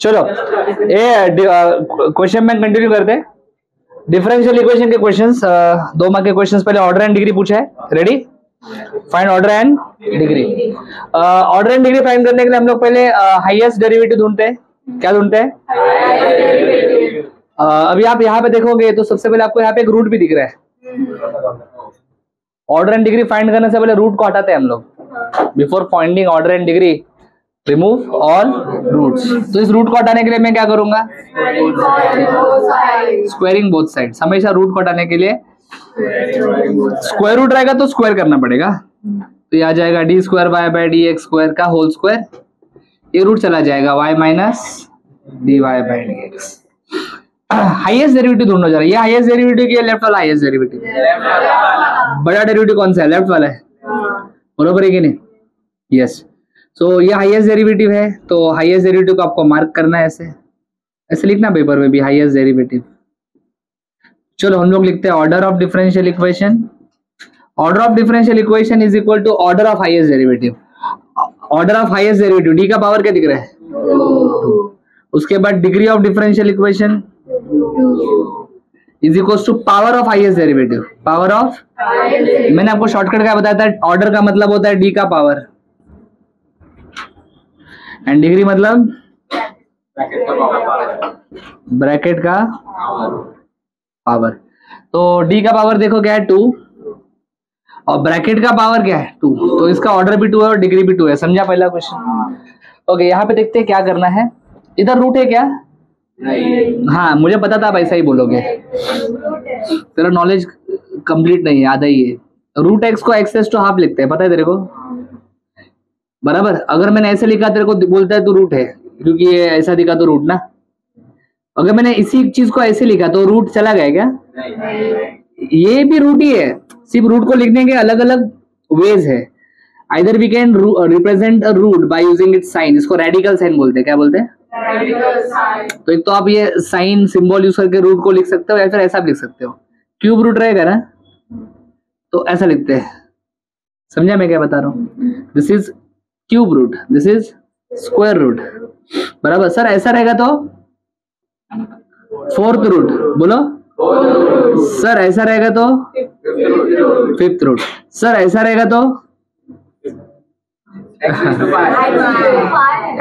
चलो ये क्वेश्चन में कंटिन्यू करते हैं। डिफरेंशियल इक्वेशन के क्वेश्चंस, 2 मार्क के क्वेश्चंस। पहले ऑर्डर एंड डिग्री पूछा है, ready? Find order and degree. Order and degree find करने के लिए हम लोग पहले हाईएस्ट डेरिवेटिव ढूंढते हैं। क्या ढूंढते हैं? अभी आप यहाँ पे देखोगे तो सबसे पहले आपको यहाँ पे एक रूट भी दिख रहा है। ऑर्डर एंड डिग्री फाइंड करने से पहले रूट को हटाते हैं हम लोग। Before finding order and degree remove all roots. तो इस रूट को हटाने के लिए मैं क्या करूंगा? Squaring both sides. हमेशा रूट को हटाने के लिए स्क्वायर रूट रहेगा तो स्क्वायर करना पड़ेगा। तो ये आ जाएगा D square y by D x square का होल स्क्वायर। ये रूट चला जाएगा y minus d Y by D x. Highest derivative ढूंढो जरा। ये हाईएस्ट डेरिवेटिव की लेफ्ट वाला हाईएस्ट डेरिवेटिव। बड़ा डेरिवेटिव कौन सा है? लेफ्ट वाला है, बरोबर है कि नहीं? यस। सो ये हाईएस्ट डेरिवेटिव है, तो हाईएस्ट डेरिवेटिव को आपको मार्क करना है, ऐसे ऐसे लिखना पेपर में भी, हाईएस्ट डेरिवेटिव। चलो हम लोग लिखते हैं order of differential equation. Order of differential equation is equal to order of highest derivative. Order of highest derivative d का पावर क्या दिख रहा है? 2। उसके बाद degree of differential equation is equal to power of highest derivative. Power of, मैंने आपको shortcut क्या बताया था? ऑर्डर का मतलब होता है डी का पावर एंड डिग्री मतलब ब्रैकेट का पावर। तो डी का पावर देखो क्या है? 2 और ब्रैकेट का पावर क्या है? 2। तो इसका ऑर्डर भी 2 है और डिग्री भी 2 है। समझा पहला क्वेश्चन? ओके, यहाँ पे देखते हैं क्या करना है। इधर रूट है क्या? नहीं। हाँ, मुझे पता था आप ऐसा ही बोलोगे। तेरा नॉलेज कंप्लीट नहीं है, आधा ही है। रूट एक्स को एक्स टू हाफ लिखते हैं, पता है तेरे को? बराबर। अगर मैंने ऐसे लिखा तेरे को बोलता है तो रूट है, क्योंकि ये ऐसा दिखा तो रूट ना। अगर मैंने इसी चीज को ऐसे लिखा तो रूट चला गया क्या? ये भी रूट ही है, सिर्फ रूट को लिखने के अलग अलग वेज है। Either we can represent a root by using its sign. इसको रेडिकल साइन बोलते हैं। क्या बोलते हैं? तो एक तो आप ये साइन सिंबल यूज करके रूट को लिख सकते हो, या फिर ऐसा भी लिख सकते हो। क्यूब रूट रहेगा ना, तो ऐसा लिखते हैं। समझा मैं क्या बता रहा हूँ? This is cube root, this is square root. बराबर। सर ऐसा रहेगा तो 4th रूट बोलो। सर ऐसा रहेगा तो 5th रूट। सर ऐसा रहेगा तो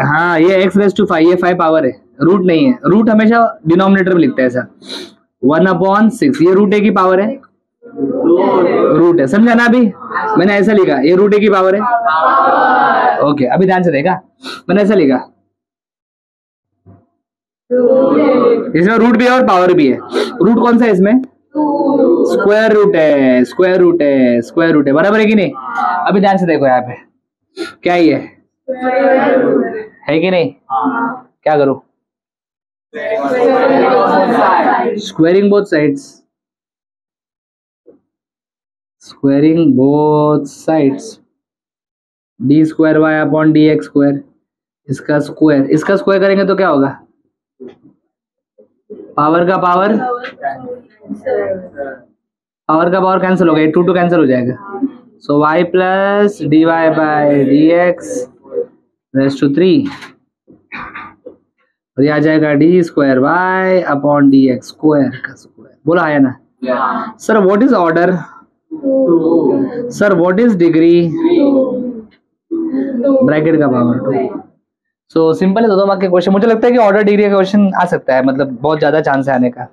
हाँ, ये x⁵, ये 5 पावर है, रूट नहीं है। रूट हमेशा डिनोमिनेटर में लिखते हैं ऐसा। 1/6 ये रूट ए की पावर है, रूट है। समझा ना? अभी मैंने ऐसा लिखा, ये रूट ए की पावर है। ओके, अभी ध्यान से देखा, मैंने ऐसा लिखा, इसमें रूट भी है और पावर भी है। रूट कौन सा है इसमें? स्क्वायर रूट है, स्क्वायर रूट है, स्क्वायर रूट है। बराबर है कि नहीं? अभी ध्यान से देखो, यहाँ पे क्या ही है कि नहीं? क्या करूं? Squaring both sides, squaring both sides. D square Y upon D x square. इसका स्क्वायर करेंगे तो क्या होगा? पावर का पावर, पावर का पावर कैंसिल हो गया, 2 कैंसिल हो जाएगा। So y plus D Y by D X raise to 3, और ये आ जाएगा D square Y upon D x square का स्क्वायर। बोला है ना? Sir what is order? Sir what is degree? Bracket का पावर 2। सो सिंपल है। 2 मार्क के क्वेश्चन। मुझे लगता है कि ऑर्डर डिग्री का क्वेश्चन आ सकता है, मतलब बहुत ज्यादा चांस है आने का।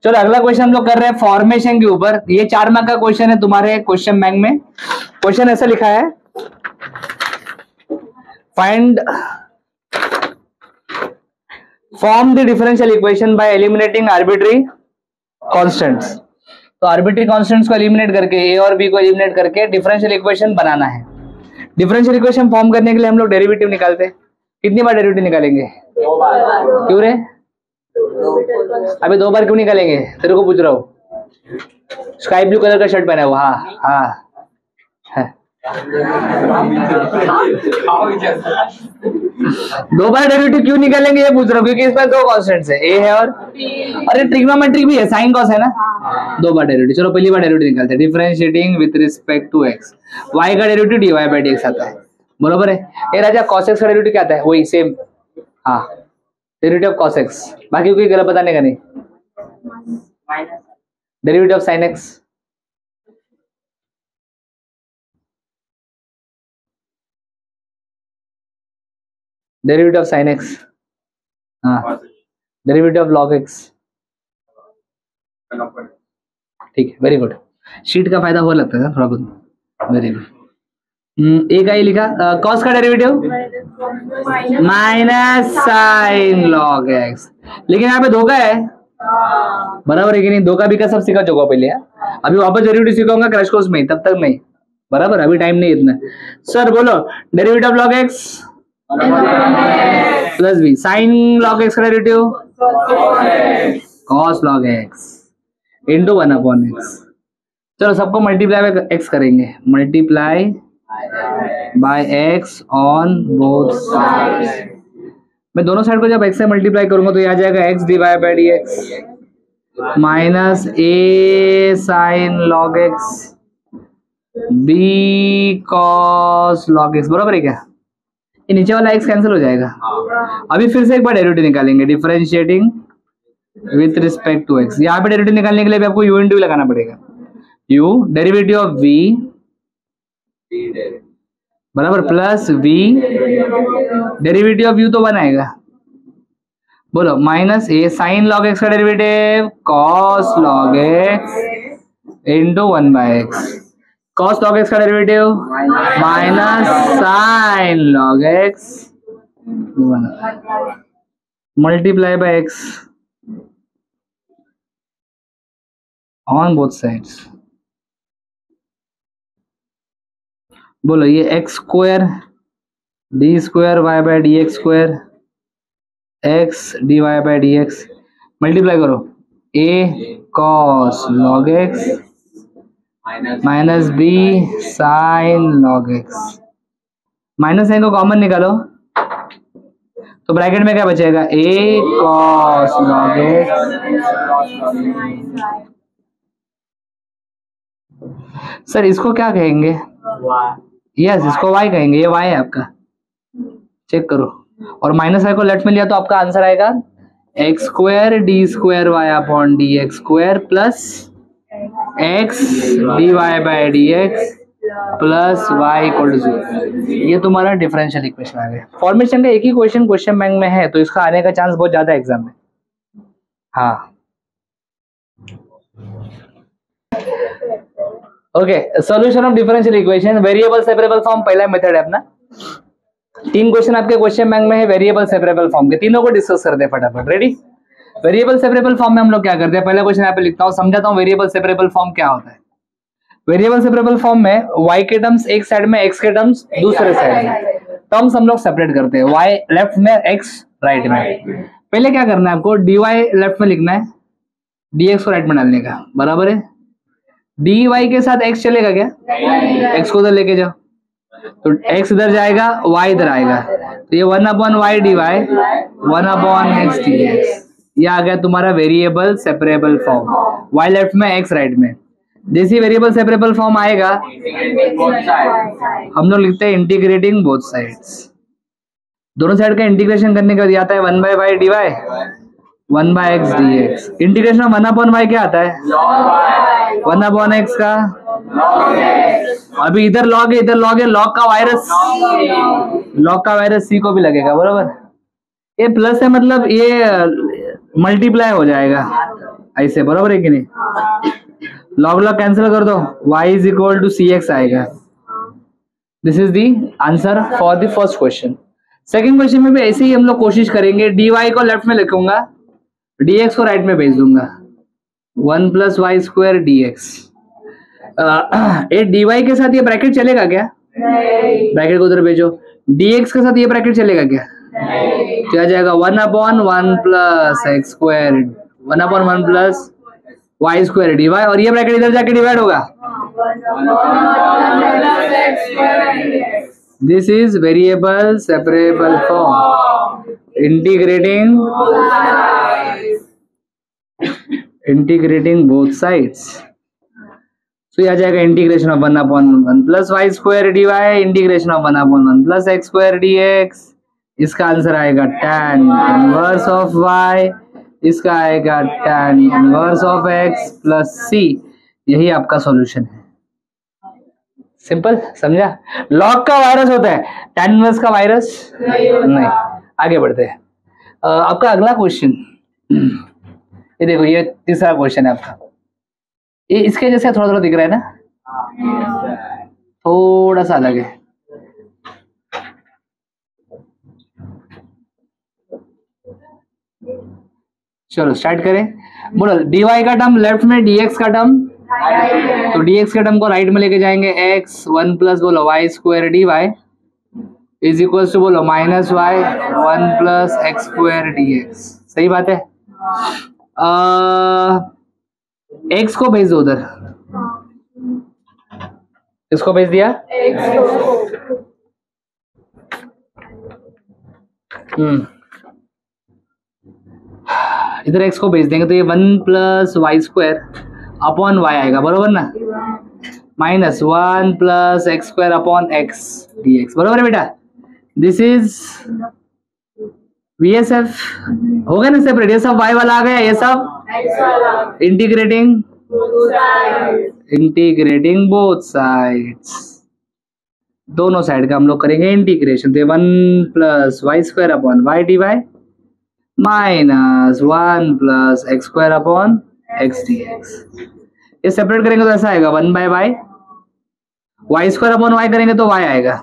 चलो अगला क्वेश्चन हम लोग कर रहे हैं फॉर्मेशन के ऊपर। ये 4 मार्क का क्वेश्चन है तुम्हारे क्वेश्चन बैंक में। क्वेश्चन ऐसा लिखा है, find form the differential equation by eliminating arbitrary constants. तो आर्बिट्री कांस्टेंट्स को एलिमिनेट करके, ए और बी को एलिमिनेट करके डिफरेंशियल इक्वेशन बनाना है। डिफरेंशियल इक्वेशन फॉर्म करने के लिए हम लोग डेरिवेटिव निकालते हैं। कितनी बार डेरिवेटिव निकालेंगे? 2 बार। क्यों रे? अभी 2 बार क्यों निकालेंगे? तेरे को पूछ रहा हूँ। स्काई ब्लू कलर का शर्ट पहना है वो। हाँ। 2 बार डेरिवेटिव क्यों निकालेंगे ये पूछ रहा हूँ, क्योंकि इसमें 2 कांस्टेंट्स है, ए है और ये ट्रिग्नोमेट्रिक भी है, साइन कॉस है ना। 2 बार डेरिवेटिव। चलो पहली बार डेरिवेटिव निकालते हैं। Differentiating with respect to x. Y का डेरिवेटिव dy बाई dx आता है। बरोबर है। ये राजा cos x का डेरिवेटिव क्या आता है, वही सेम, हाँ डेरिवेटिव ऑफ cos x, बाकी कोई गलत बताने का नहीं। Derivative of sin x, derivative of sin x, हाँ डेरिवेटिव ऑफ log x, ठीक है वेरी गुड। शीट का फायदा हो लगता है थोड़ा बहुत, वेरी गुड। ए का ही लिखा, कॉस का derivative minus sine log x, लेकिन यहाँ पे धोखा है, बराबर है कि नहीं, धोखा भी का सब सीखा चुका पहले, अभी वापस डेरिवेटिव सीखूंगा क्रैश कोर्स में, तब तक नहीं, बराबर, अभी टाइम नहीं इतना। सर बोलो derivative of log x plus b, sine log x का derivative cos log x into 1/x। चलो सबको मल्टीप्लाई बाय एक्स करेंगे, multiply by x on both side. मैं दोनों साइड को जब x से मल्टीप्लाई करूंगा तो ये आ जाएगा x divide by dx minus a sine log x b cos log x, बराबर है क्या? ये नीचे वाला x कैंसिल हो जाएगा। अभी फिर से एक बार डेरिवेटिव निकालेंगे, differentiating with respect to x। यहाँ पे डेरिवेटिव निकालने के लिए भी आपको u इंटू लगाना पड़ेगा, u डेरिवेटिव ऑफ v बराबर plus v derivative of u तो 1 आएगा, बोलो minus a sine log x का derivative cos log x into 1/x, cos log x का derivative minus sine log x multiply by x on both sides. बोलो ये x square d square y by d x square x d y by d x multiply करो, a cos log x minus b sine log x, minus sign को common निकालो तो bracket में क्या बचेगा, ए cos log x. Sir इसको क्या कहेंगे, यस इसको y कहेंगे, ये y है आपका, चेक करो, और माइनस आई को लेफ्ट में लिया तो आपका आंसर आएगा x square d square Y upon D x square plus x d Y by D x plus y equal to 0। ये तुम्हारा डिफरेंशियल इक्वेशन आ गया। फॉर्मेशन का एक ही क्वेश्चन बैंक में है तो इसका आने का चांस बहुत ज्यादा एग्जाम में। हाँ okay, solution of differential equation, variable separable form पहला मेथड है अपना। 3 क्वेश्चन आपके क्वेश्चन बैंक में है वेरिएबल सेपरेबल फॉर्म के, तीनों को डिस्कस करते हैं फटाफट। रेडी? वेरिएबल सेपरेबल फॉर्म में हम लोग क्या करते हैं, पहला क्वेश्चन यहाँ पे लिखता हूँ, समझाता हूँ वेरिएबल सेपरेबल फॉर्म क्या होता है। वेरिएबल सेपरेबल फॉर्म में y के टर्म्स एक साइड में, x के टर्म्स दूसरे साइड में, टर्म्स हम लोग सेपरेट करते हैं, y लेफ्ट में x राइट में। पहले क्या करना है आपको, dy लेफ्ट में लिखना है, dx को राइट में डालने का, बराबर है। dy के साथ x चलेगा क्या, x को उधर लेके जाओ तो x इधर जाएगा y इधर आएगा, तो ये 1/y dy 1/x dx, ये आ गया तुम्हारा variable separable form, y left में x राइट में। जैसे वेरिएबल सेपरेबल फॉर्म आएगा हम लोग लिखते हैं इंटीग्रेटिंग बोथ साइड्स। दोनों साइड का इंटीग्रेशन करने के बाद आता है 1/y dy 1/x dx। Integration of 1/y क्या आता है, 1/x का, अभी इधर लॉग है, इधर लॉग है, लॉग का वायरस c को भी लगेगा, बराबर। ये प्लस है मतलब ये मल्टीप्लाई हो जाएगा ऐसे, बराबर है कि नहीं। लॉग लॉग कैंसिल कर दो, y is equal to cx आएगा। This is the answer for the first question. Second question में भी ऐसे ही हम लोग कोशिश करेंगे, dy को लेफ्ट में लिखूंगा, dx को राइट में भेज दूंगा, 1 + y² dx। ये dy के साथ ये ब्रैकेट चलेगा क्या, ब्रैकेट को उधर भेजो। dx के साथ ये ब्रैकेट चलेगा क्या, क्या जाएगा 1/1 + x², 1/1 + y² dy, और ये ब्रैकेट इधर जाके डिवाइड होगा। This is variable separable form, integrating both sides. तो ये आ जाएगा integration of 1/1 plus y square d y integration of 1/1 plus x square d x. इसका आंसर आएगा tan इनवर्स ऑफ y, इसका आएगा tan inverse of x plus c। यही आपका सॉल्यूशन है। सिंपल, समझा? लॉग का वायरस होता है, tan इनवर्स का वायरस नहीं। आगे बढ़ते हैं। आपका अगला क्वेश्चन, ये देखो, ये तीसरा क्वेश्चन है आपका। ये इसके जैसे थोड़ा थोड़ा दिख रहा है ना, थोड़ा सा अलग है। चलो स्टार्ट करें। बोलो dy का टर्म लेफ्ट में, dx का टर्म, तो dx के टर्म को राइट में लेके जाएंगे। x 1 प्लस बोलो y square d y is equal to बोलो minus y 1 plus x square d x. सही बात है। x को भेज दो उधर, इसको भेज दिया, इधर x को भेज देंगे तो ये 1 plus y square upon y आएगा, बरोबर ना, minus 1 plus x square upon x d x, बरोबर है बेटा। दिस इज VSF हो गया ना सेपरेट। ये सब y वाला आ गया, ये सब इंटीग्रेटिंग बोथ साइड्स, दोनों साइड का हम लोग करेंगे इंटीग्रेशन। तो 1 plus y square upon y d y minus 1 plus x square upon x d x. ये सेपरेट करेंगे तो ऐसा आएगा 1 by y, y square upon y करेंगे तो y आएगा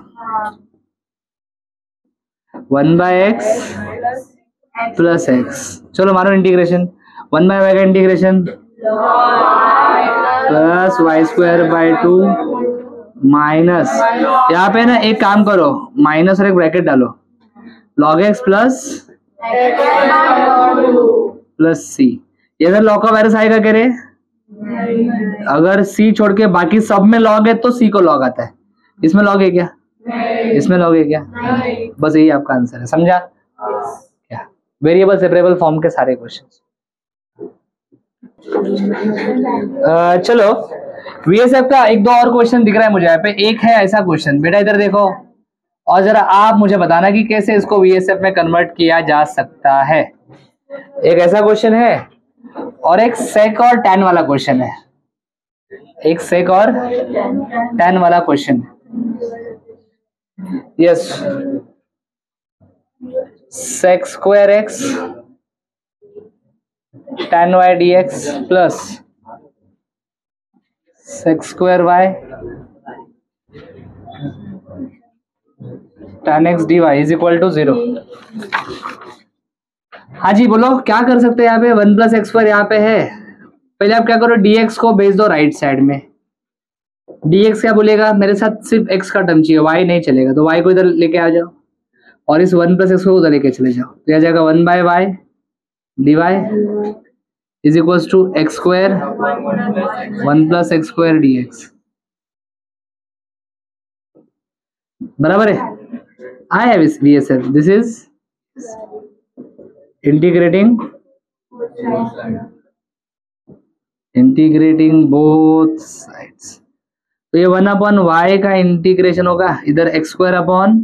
1 बाय एक्स प्लस एक्स। चलो मारो इंटीग्रेशन, 1 बाय वाई का integration plus y square by 2 minus, यहाँ पे ना एक काम करो, माइनस और एक ब्रैकेट डालो, log x प्लस c। ये अगर लॉग का वायरस आएगा कह रहे, अगर c छोड़ के बाकी सब में लॉग है तो c को लॉग आता है। इसमें लॉग है क्या? इसमें लॉग है क्या? बस यही आपका आंसर है, समझा क्या? वेरिएबल सेपरेबल फॉर्म के सारे क्वेश्चंस। चलो VSF का एक दो और क्वेश्चन दिख रहा है मुझे यहाँ पे। एक है ऐसा क्वेश्चन, बेटा इधर देखो और जरा आप मुझे बताना कि कैसे इसको VSF में कन्वर्ट किया जा सकता है। एक ऐसा क्वेश्चन है और एक सेक और टैन वाला क्वेश्चन है, एक सेक और टैन वाला क्वेश्चन है। Yes, sec square x tan y d x plus sec square y tan x dy is equal to 0। हाँ जी बोलो क्या कर सकते हैं यहाँ पे? 1 प्लस एक्स स्क्वायर यहाँ पे है, पहले आप क्या करो, dx को भेज दो राइट साइड में। dx क्या बोलेगा, मेरे साथ सिर्फ x का टर्म चाहिए, y नहीं चलेगा, तो y को इधर लेके आ जाओ और इस 1 प्लस एक्स को उधर लेके चले जाओ, तो आ जाएगा 1 by y d y is equal to x square 1 plus x square d x, बराबर है। I have VSF. This is integrating both sides। तो ये 1 अपॉन वाई का इंटीग्रेशन होगा, इधर x square upon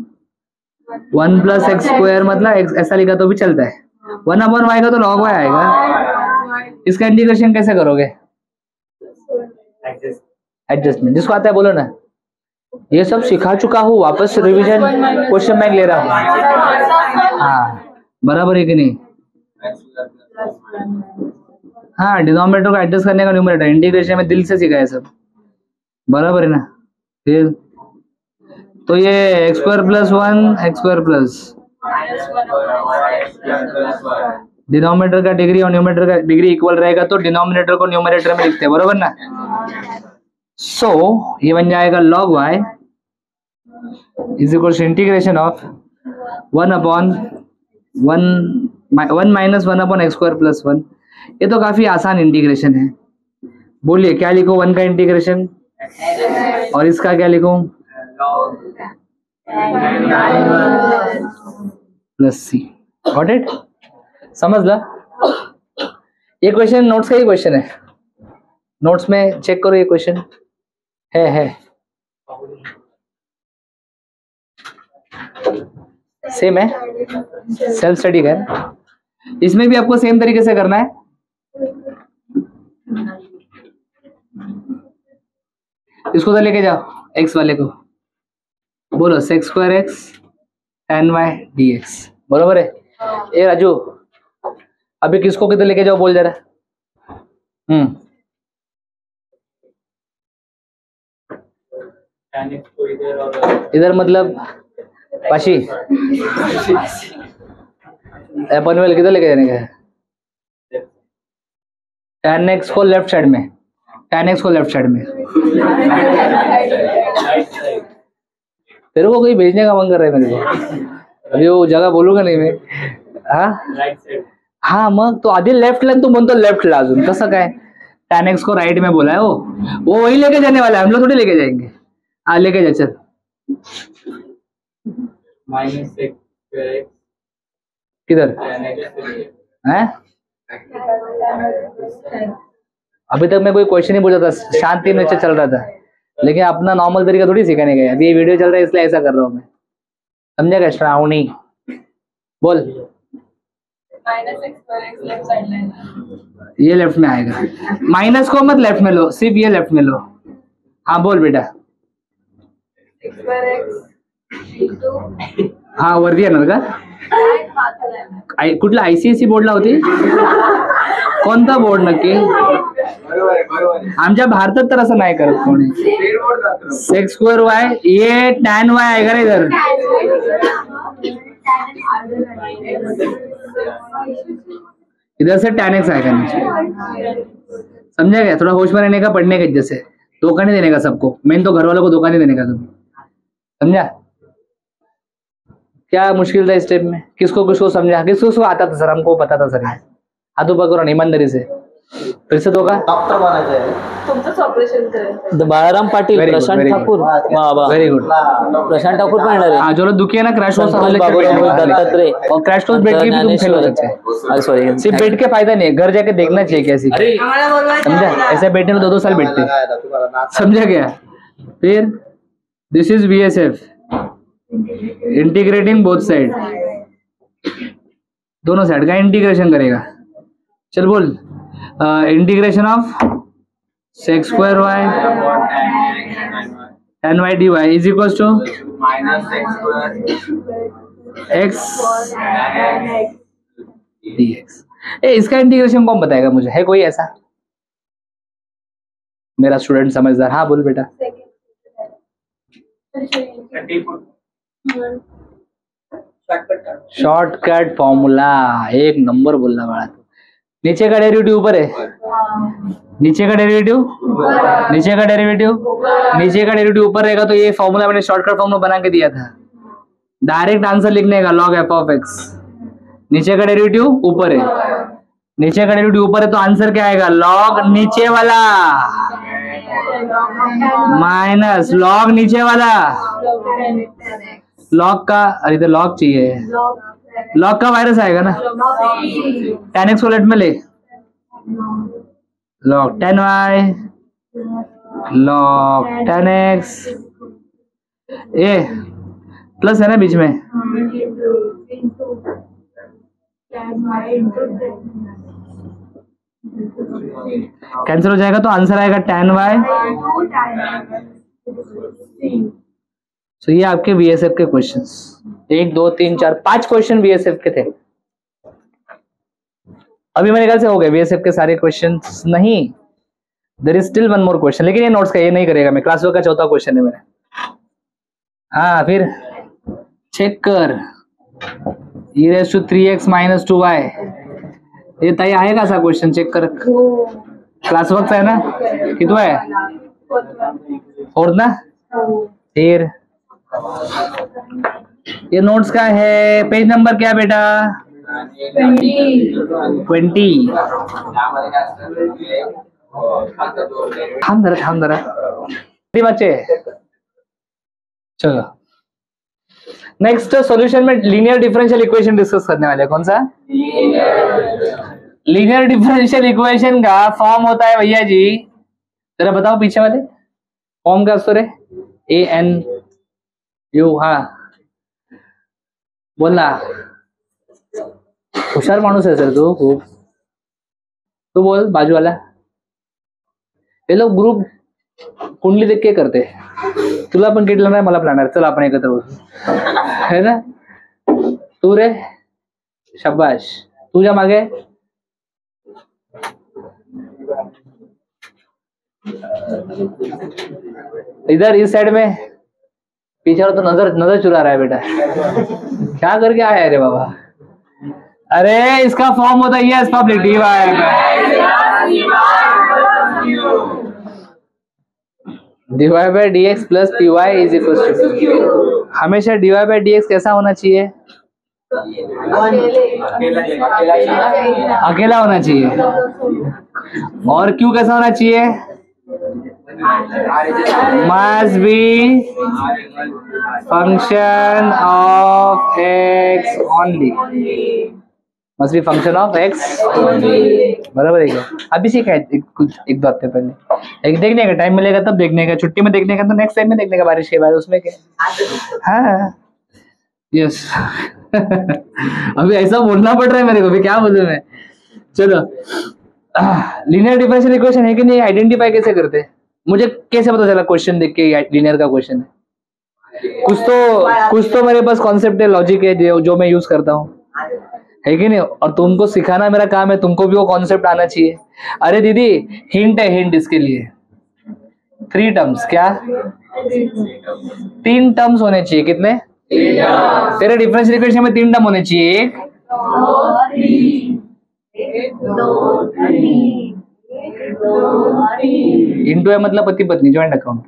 1 plus x square, मतलब ऐसा लिखा तो भी चलता है। 1 अपॉन वाई का तो लॉग वाई आएगा। इसका इंटीग्रेशन कैसे करोगे? एडजस्टमेंट, जिसको आता है बोलो ना। ये सब सिखा चुका हूँ, वापस रिवीजन क्वेश्चन बैंक ले रहा हूँ। हाँ बराबर है कि नहीं? हाँ, डिनोमिनेटर को एडजस्ट करने का न्यूमरेटर, इंटीग्रेशन में दिल से सीखा है सब, बराबर है ना। फिर तो ये x square plus 1 x square plus denominator का डिग्री और न्यूमरेटर का डिग्री इक्वल रहेगा तो डिनोमिनेटर को न्यूमरेटर में लिखते हैं, बराबर ना। सो ये बन जाएगा log y is equal to integration of 1 upon 1 minus 1 upon x square plus 1। ये तो काफी आसान इंटीग्रेशन है। बोलिए क्या लिखो, 1 का इंटीग्रेशन और इसका क्या लिखूं, प्लस सी। Got it? समझ ला। ये क्वेश्चन नोट्स का ही क्वेश्चन है, नोट्स में चेक करो ये क्वेश्चन। है सेम है, सेल्फ स्टडी कर। इसमें भी आपको सेम तरीके से करना है। इसको तो लेके जाओ, एक्स वाले को बोलो sex square x tan y dx, बरोबर है। ए राजू, अभी किसको किधर लेके जाओ बोल जरा। इधर मतलब पाशी पनवेल किधर लेके जाने का है? tan x को लेफ्ट साइड में, tan x को लेफ्ट साइड में। तेरे को कहीं भेजने का मन कर रहा है मेरे को, अभी वो जगह बोलूंगा नहीं मैं। हाँ मग तो आधी लेफ्टला तू म्हणतो लेफ्टला, अजून कसं काय? tan x को राइट में बोला है वो वही लेके जाने वाला है, हम लोग थोड़ी लेके जाएंगे। हाँ लेके जा चल। किधर है? अभी तक मैं कोई क्वेश्चन नहीं पूछा था, शांति में चल रहा था, लेकिन अपना नॉर्मल तरीका थोड़ी सिखाने का। अभी ये वीडियो चल रहा है इसलिए ऐसा कर रहा हूँ मैं, समझा क्या? श्रावणी बोल। ये लेफ्ट में आएगा, माइनस को मत लेफ्ट में लो, सिर्फ ये लेफ्ट में लो। हाँ बोल बेटा। हाँ वरती येणार का? कुठला ICSE बोर्डला होती? कोणता बोर्ड नक्की? आमच्या भारतात तर असं नाही करत कोणी। सेक्स स्क्वायर वाय, ये tan y आएगा ना इधर। इधर से tan x आएगा नीचे, समझा क्या? थोड़ा होश में रहने का, पढ़ने का, जैसे धोखा नहीं देने का सबको, मेन तो घर वालों को धोखा नहीं देने का कभी, समझा? क्या मुश्किल था इस स्टेप में? किसको किसको समझा, किसको आता था सर? हमको पता था सर। हाथ ऊपर करो ईमानदारी से, फिर से धोखा। डॉक्टर बनायचं आहे, तुमचंच ऑपरेशन करायचं। Balaram Patil, Prashant Thakur, very good. प्रशांत ठाकुर पण येणार आहे। हाँ जो लोग दुखी है ना, क्रैश कोर्स दत्तात्रेय और क्रैश कोर्स बैठ के भी तुम फेल हो सकते हैं। सॉरी, सिर्फ बैठ के फायदा नहीं है, घर जाके देखना चाहिए कैसी, समझा? ऐसे बैठने में 2-2 साल बैठते, समझा क्या? फिर this is VSF, integrating both side, दोनों साइड का इंटीग्रेशन करेगा। चल बोल, integration of sec square y tan y dy is equal to x dx। इसका इंटीग्रेशन कौन बताएगा मुझे? है कोई ऐसा मेरा स्टूडेंट समझदार? हाँ बोल बेटा। शॉर्टकट फॉर्मूला, एक नंबर बोलना बड़ा। नीचे का डेरिवेटिव ऊपर है, नीचे का डेरिवेटिव, नीचे का डेरिवेटिव, नीचे का डेरिवेटिव ऊपर रहेगा, तो ये फॉर्मूला मैंने शॉर्टकट फॉर्मूला बना के दिया था। डायरेक्ट आंसर लिखने का log f of x, नीचे का डेरिवेटिव ऊपर है, नीचे का डेरिवेटिव ऊपर है, तो आंसर क्या आएगा? log नीचे वाला माइनस log नीचे वाला, log का, अरे इधर log चाहिए, log का वायरस आएगा ना, tan x को लेफ्ट में ले, log tan y, log tan x, ये प्लस है ना बीच में, कैंसिल हो जाएगा, तो आंसर आएगा tan y। तो ये आपके VSF के क्वेश्चंस, 1 2 3 4 5 क्वेश्चन VSF के थे। अभी मेरे ख्याल से हो गए VSF के सारे क्वेश्चंस। नहीं, there is still one more question, लेकिन ये नोट्स का ये नहीं करेगा मैं, क्लास वर्क का चौथा क्वेश्चन है मेरा। हाँ फिर चेक कर, e raised to 3x minus 2y, ये ताई आहे का असा क्वेश्चन? चेक कर, क्लास वर्क है ना, कितना है? 4th ना। फिर ये नोट्स का है, पेज नंबर क्या बेटा? 20। थाम जरा बच्चे। चलो नेक्स्ट सॉल्यूशन में लीनियर डिफरेंशियल इक्वेशन डिस्कस करने वाले। कौन सा? लीनियर डिफरेंशियल इक्वेशन का फॉर्म होता है भैया जी, जरा बताओ पीछे वाले। फॉर्म काय असतो रे? ANU. हा बोल ना, हुशार माणूस आहे सर तू खूप. तू बोल बाजूवाला. हे लोक ग्रुप कुंडली देख के करते. तुला पण किटलं नाही, मला प्लॅनर. चल आपण एकत्र बसू, है ना. तू रे, शाबाश. तुझ्या मागे इधर इस साइड में पीछे वाला तो नजर नजर चुरा रहा है बेटा. क्या करके आया है रे बाबा? अरे इसका फॉर्म होता है yes public dy by dx plus py is equal to. हमेशा dy बाय dx कैसा होना चाहिए? अकेला होना चाहिए. और q कैसा होना चाहिए? must be function of x only. must be function of x बराबर है क्या? अभी सीखा है एक दो हफ्ते पहले. एक देखने का टाइम मिलेगा तब देखने का, छुट्टी में देखने का तो नेक्स्ट टाइम में देखने का, बारिश के बाद. उसमें क्या? हाँ यस. अभी ऐसा बोलना पड़ रहा है मेरे को भी, क्या बोलूं मैं. चलो, लीनियर डिफरेंशियल इक्वेशन है कि नहीं, आइडेंटिफाई कैसे करते? मुझे कैसे पता चला क्वेश्चन देख के लीनियर का क्वेश्चन है? कुछ तो मेरे पास कॉन्सेप्ट है, लॉजिक है जो मैं यूज करता हूँ, है कि नहीं. और तुमको सिखाना मेरा काम है, तुमको भी वो कॉन्सेप्ट आना चाहिए. अरे दीदी हिंट है, हिंट इसके लिए. 3 टर्म्स. क्या? 3 टर्म्स होने चाहिए. कितने? तेरे डिफरेंशियल इक्वेशन में 3 टर्म होने चाहिए. 1 इंटू है मतलब पति पत्नी ज्वाइंट अकाउंट.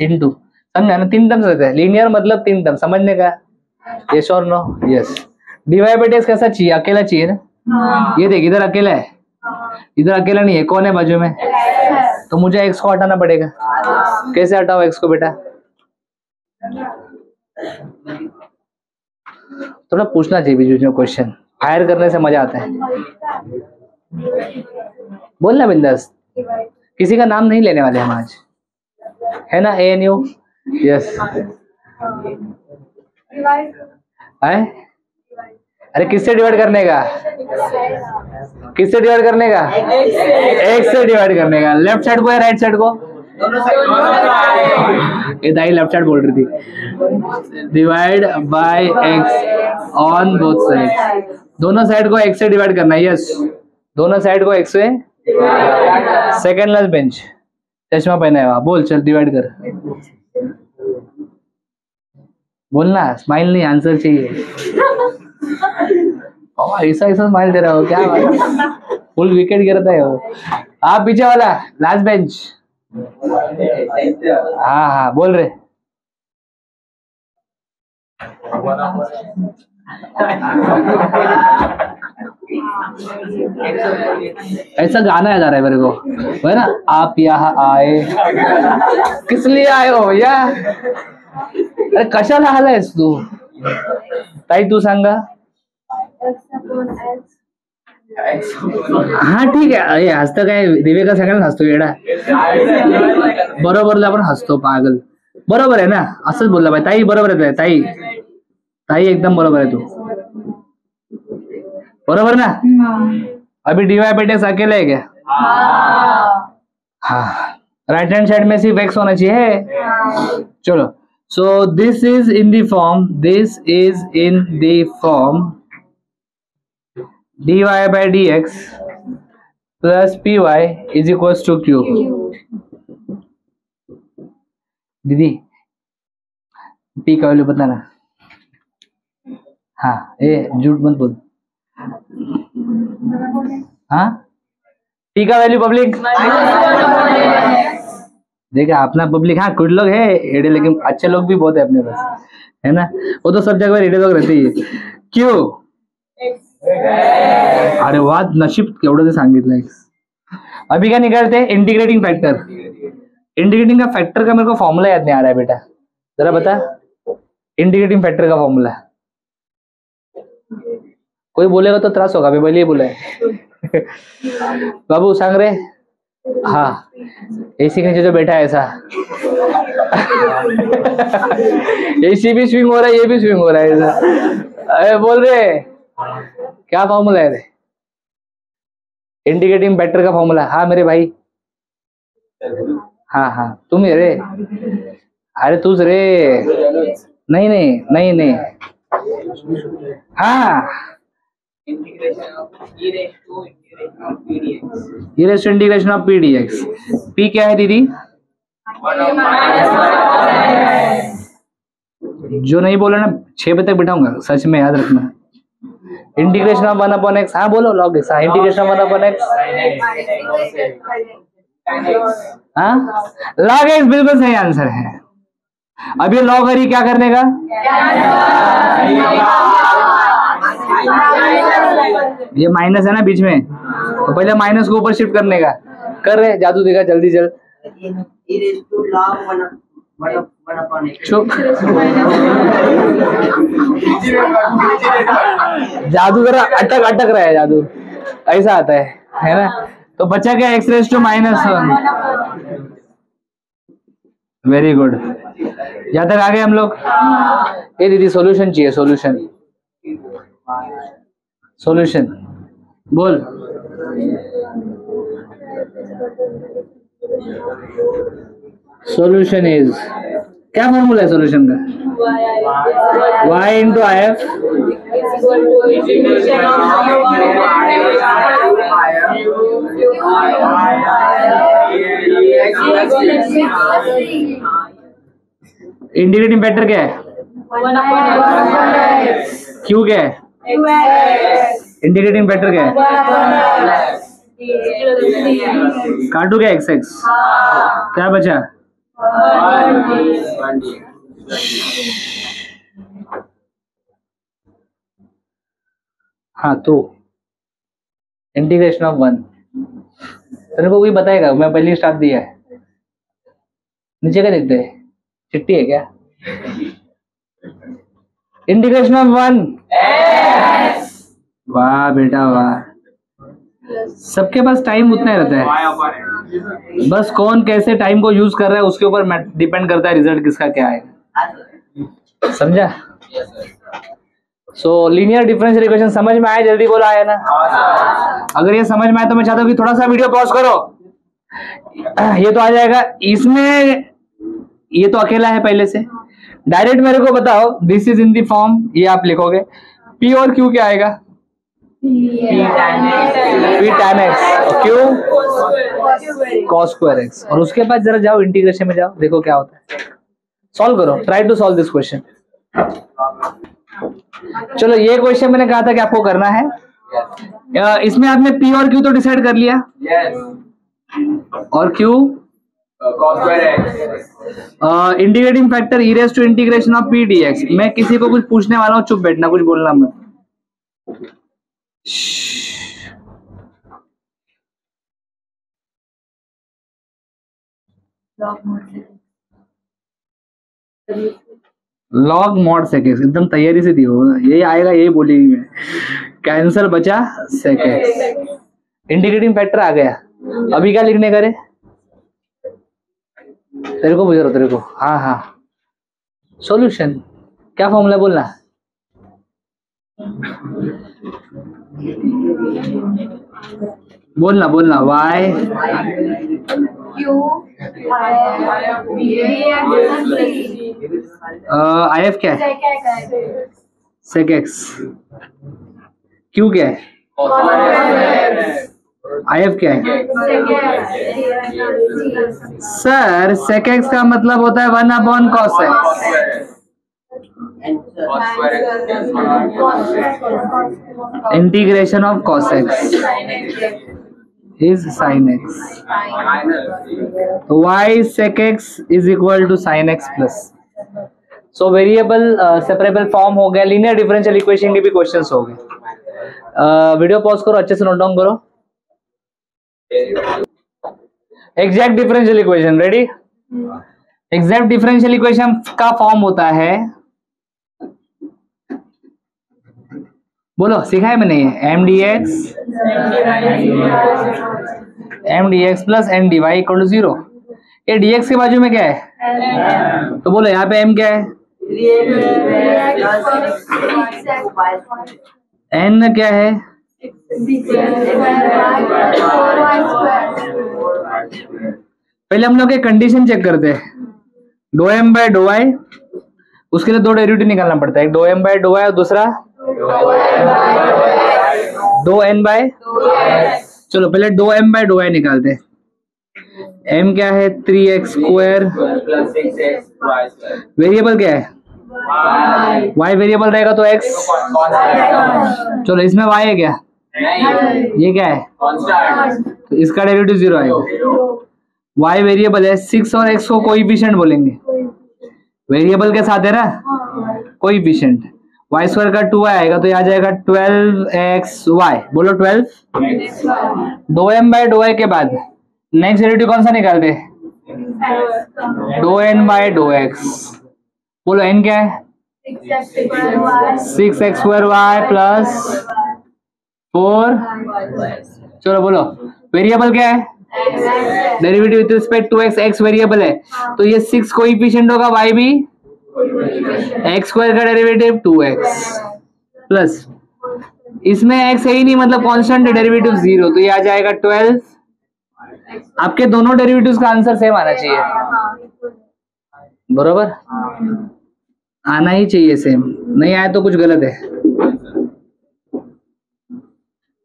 इंटू समझा ना, 3 टर्म्स रहते हैं. लीनियर मतलब 3 टर्म, समझने का. यस और no? Yes. Dy by d कैसा चाहिए? अकेला चाहिए ना. ये देख, इधर अकेला है, इधर अकेला नहीं है. कौन है बाजू में? तो मुझे एक्स को हटाना पड़ेगा. कैसे हटाओ एक्स को बेटा? थोड़ा पूछना चाहिए बीच में क्वेश्चन, फायर करने से मजा आता है. बोलना बिंदास. किसी का नाम नहीं लेने वाले हम आज, है ना. ANU. यस. है? अरे किससे डिवाइड करने का? किससे डिवाइड करने का? एक्स से डिवाइड करने का. लेफ्ट साइड को या राइट साइड को? ये दाई लेफ्ट साइड बोल रही थी. Divide by x on both side. दोनों साइड को एक्स से डिवाइड करना है. यस, दोनों साइड को एक्स से. सेकंड लास्ट बेंच, चश्मा पहना है वहां. बोल चल डिवाइड कर. बोलना, स्माइल नहीं, आंसर चाहिए. ऐसा ऐसा स्माइल दे रहा हो, क्या बात. फुल विकेट गिरता है वो. आप पीछे वाला लास्ट बेंच. हाँ हाँ बोल रहे. ऐसा गाना याद आ रहा है मेरे को, है ना. आप यहाँ आए, किस लिए आए हो भैया? अरे कशाला आलायस तू? ताई तू सांगा. हा ठीक आहे. अरे हसतं काय, दिवेका सगळ्यांना हसतो येडा. बरोबर आपण हसतो पागल. बरोबर आहे ना, असंच बोलला पाहिजे. ताई बरोबर आहे. ताई ताई एकदम बरोबर आहे. तू बरोबर ना. अभी डीवाई बाई एक्स अकेला है क्या? हाँ. राइट हैंड साइड में सिर्फ एक्स होना चाहिए. चलो, so this is in the form, this is in the form dy by dx plus py is equals to q. दीदी p का वैल्यू बताना. हाँ ए झूठ मत बोल. हाँ p का वैल्यू पब्लिक देखा अपना पब्लिक. हाँ कुछ लोग है एडे, लेकिन अच्छे लोग भी बहुत है अपने पास, है ना. वो तो सब जगह एडे लोग रहते ही. क्यों? अरे वाह, नशीब केवढं ते सांगितलंय. अभी क्या निकालते हैं? Integrating factor. इंटीग्रेटिंग का फैक्टर का मेरे को फॉर्मूला याद नहीं आ रहा है बेटा, जरा बता. इंटीग्रेटिंग फैक्टर का फॉर्मूला कोई बोलेगा तो त्रास होगा. पहले ही बोला है. बाबू सांग रे. हाँ, एसी के नीचे जो बैठा है ऐसा एसी भी स्विंग हो रहा है, ये भी स्विंग हो रहा है ऐसा। अरे बोल रहे क्या फॉर्मूला है रे? इंडिकेटिंग वेक्टर का फॉर्मूला। हाँ मेरे भाई, हाँ हाँ तुम ही रे, अरे तूच रे। नहीं नहीं नहीं नहीं, हाँ ये rest integration of P D x. P क्या है दीदी? जो नहीं बोला ना 6 बजे तक बिठाऊंगा, सच में याद रखना। इंटीग्रेशन ऑफ 1/x, हाँ बोलो लॉग एक्स। हाँ इंटीग्रेशन ऑफ 1/x, हाँ लॉग एक्स बिल्कुल सही आंसर है। अब ये लॉग हरी क्या करने का? ये माइनस है ना बीच में, तो पहले माइनस को ऊपर शिफ्ट करने का। कर रहे जादू देगा, जल्दी जल्द। चुप जादू कर अटक अटक रहा है जादू, ऐसा आता है ना। तो बचा क्या? X raise to -1। Very good, यहाँ तक आ गए हम लोग। ये दीदी सॉल्यूशन चाहिए, सॉल्यूशन सॉल्यूशन बोल। सॉल्यूशन इज, क्या फॉर्मूला है सॉल्यूशन का? y into I F integrating factor क्या है? क्यू क्या है? इंटीग्रेटिंग फैक्टर क्या है? काटू क्या? X x. क्या बचा? हाँ तो इंटीग्रेशन ऑफ 1 तेरे को कोई बताएगा? मैं पहले स्टार्ट दिया है, नीचे क्या देखते हैं? चिट्ठी है क्या? Integration of 1। वाह बेटा वाह, सबके पास टाइम उतना ही रहता है, बस कौन कैसे टाइम को यूज कर रहा है उसके ऊपर डिपेंड करता है रिजल्ट किसका क्या आएगा। समझा? सो लीनियर डिफरेंशियल इक्वेशन समझ में आया? जल्दी बोला आया ना? अगर ये समझ में आया तो मैं चाहता हूँ कि थोड़ा सा वीडियो पॉज करो। ये तो आ जाएगा इसमें, ये तो अकेला है पहले से। डायरेक्ट मेरे को बताओ, this is in the form, ये आप लिखोगे। पी और क्यू क्या आएगा? पी tan x और क्यू cos स्क्वायर x। और उसके बाद जरा जाओ इंटीग्रेशन में, जाओ देखो क्या होता है। सॉल्व करो, try to solve this question. चलो ये क्वेश्चन मैंने कहा था कि आपको करना है। इसमें आपने पी और क्यू तो डिसाइड कर लिया, और Q integrating factor e raise to integration of p dx. मैं किसी को कुछ पूछने वाला हूँ, चुप बैठना, कुछ बोलना मत। लॉग मॉड सेक एक्स, एकदम तैयारी से दी हो, यही आएगा यही बोलेगी मैं। कैंसल बचा सेक एक्स, इंटीग्रेटिंग फैक्टर आ गया। अभी क्या लिखने का रे? तेरे को पूछ रहा हूं, तेरे को। हाँ हाँ सॉल्यूशन क्या फॉर्मूला बोलना? बोलना बोलना, वाई आई एफ क्या है? सेक एक्स। क्यू क्या है? आई एफ क्या है? सर सेक एक्स का मतलब होता है 1/cos x. Integration of cos x is sin x, तो y sec x is equal to sin x plus। So variable separable form हो गया। लीनियर डिफरेंशियल इक्वेशन के भी क्वेश्चंस हो गए। वीडियो पॉज करो, अच्छे से नोट डाउन करो। Exact differential equation ready? Exact differential equation का फॉर्म होता है, बोलो सीखा है मैंने, M d x M d x plus N d y equal to 0। ये dx के बाजू में क्या है? तो बोलो यहाँ पे m क्या है? n क्या है? पहले हम लोग एक कंडीशन चेक करते हैं, do M by do y. उसके लिए दो डेरिवेटिव निकालना पड़ता है, एक do M by do y और दूसरा डो एन बाय। चलो पहले do M by do y निकालते हैं। m क्या है? 3x स्क्वायर, वेरिएबल क्या है? y वेरिएबल रहेगा तो x। चलो इसमें y है क्या? ये क्या है? तो इसका डेरिवेटिव 0 आएगा। y वेरिएबल है, 6 और x को कोएफिशिएंट बोलेंगे, वेरिएबल के साथ है ना, कोएफिशिएंट। y स्क्वायर का 2y आएगा तो यहाँ जाएगा 12xy। बोलो 12। Do M by do y के बाद नेक्स्ट डेरिवेटिव कौन सा निकालते? Do N by do x. बोलो n क्या है? 6x square y plus 4। चलो बोलो वेरिएबल क्या है? Derivative with respect to x, x variable है तो ये 6 कोएफिशिएंट होगा, y भी x स्क्वायर का डेरिवेटिव 2x प्लस इसमें x है ही नहीं, मतलब कांस्टेंट डेरिवेटिव 0, तो ये आ जाएगा 12। आपके दोनों डेरिवेटिव्स का आंसर सेम आना चाहिए, बरोबर आना ही चाहिए सेम, नहीं आया तो कुछ गलत है,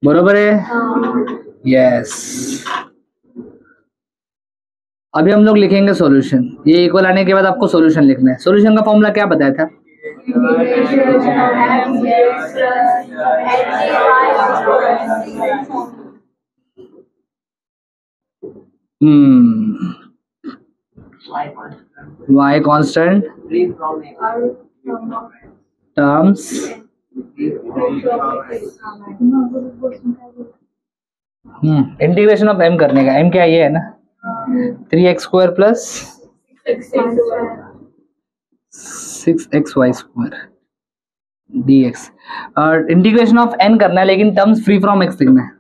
बरोबर है? यस। अभी हम लोग लिखेंगे सॉल्यूशन। ये इक्वल आने के बाद आपको सॉल्यूशन लिखना है। सॉल्यूशन का फॉर्मूला क्या बताया था? y constant terms integration of m करने का। m क्या ये है ना, 3x square plus 6xy square dx। और इंटीग्रेशन ऑफ n करना है लेकिन टर्म्स फ्री फ्रॉम x लिखना है।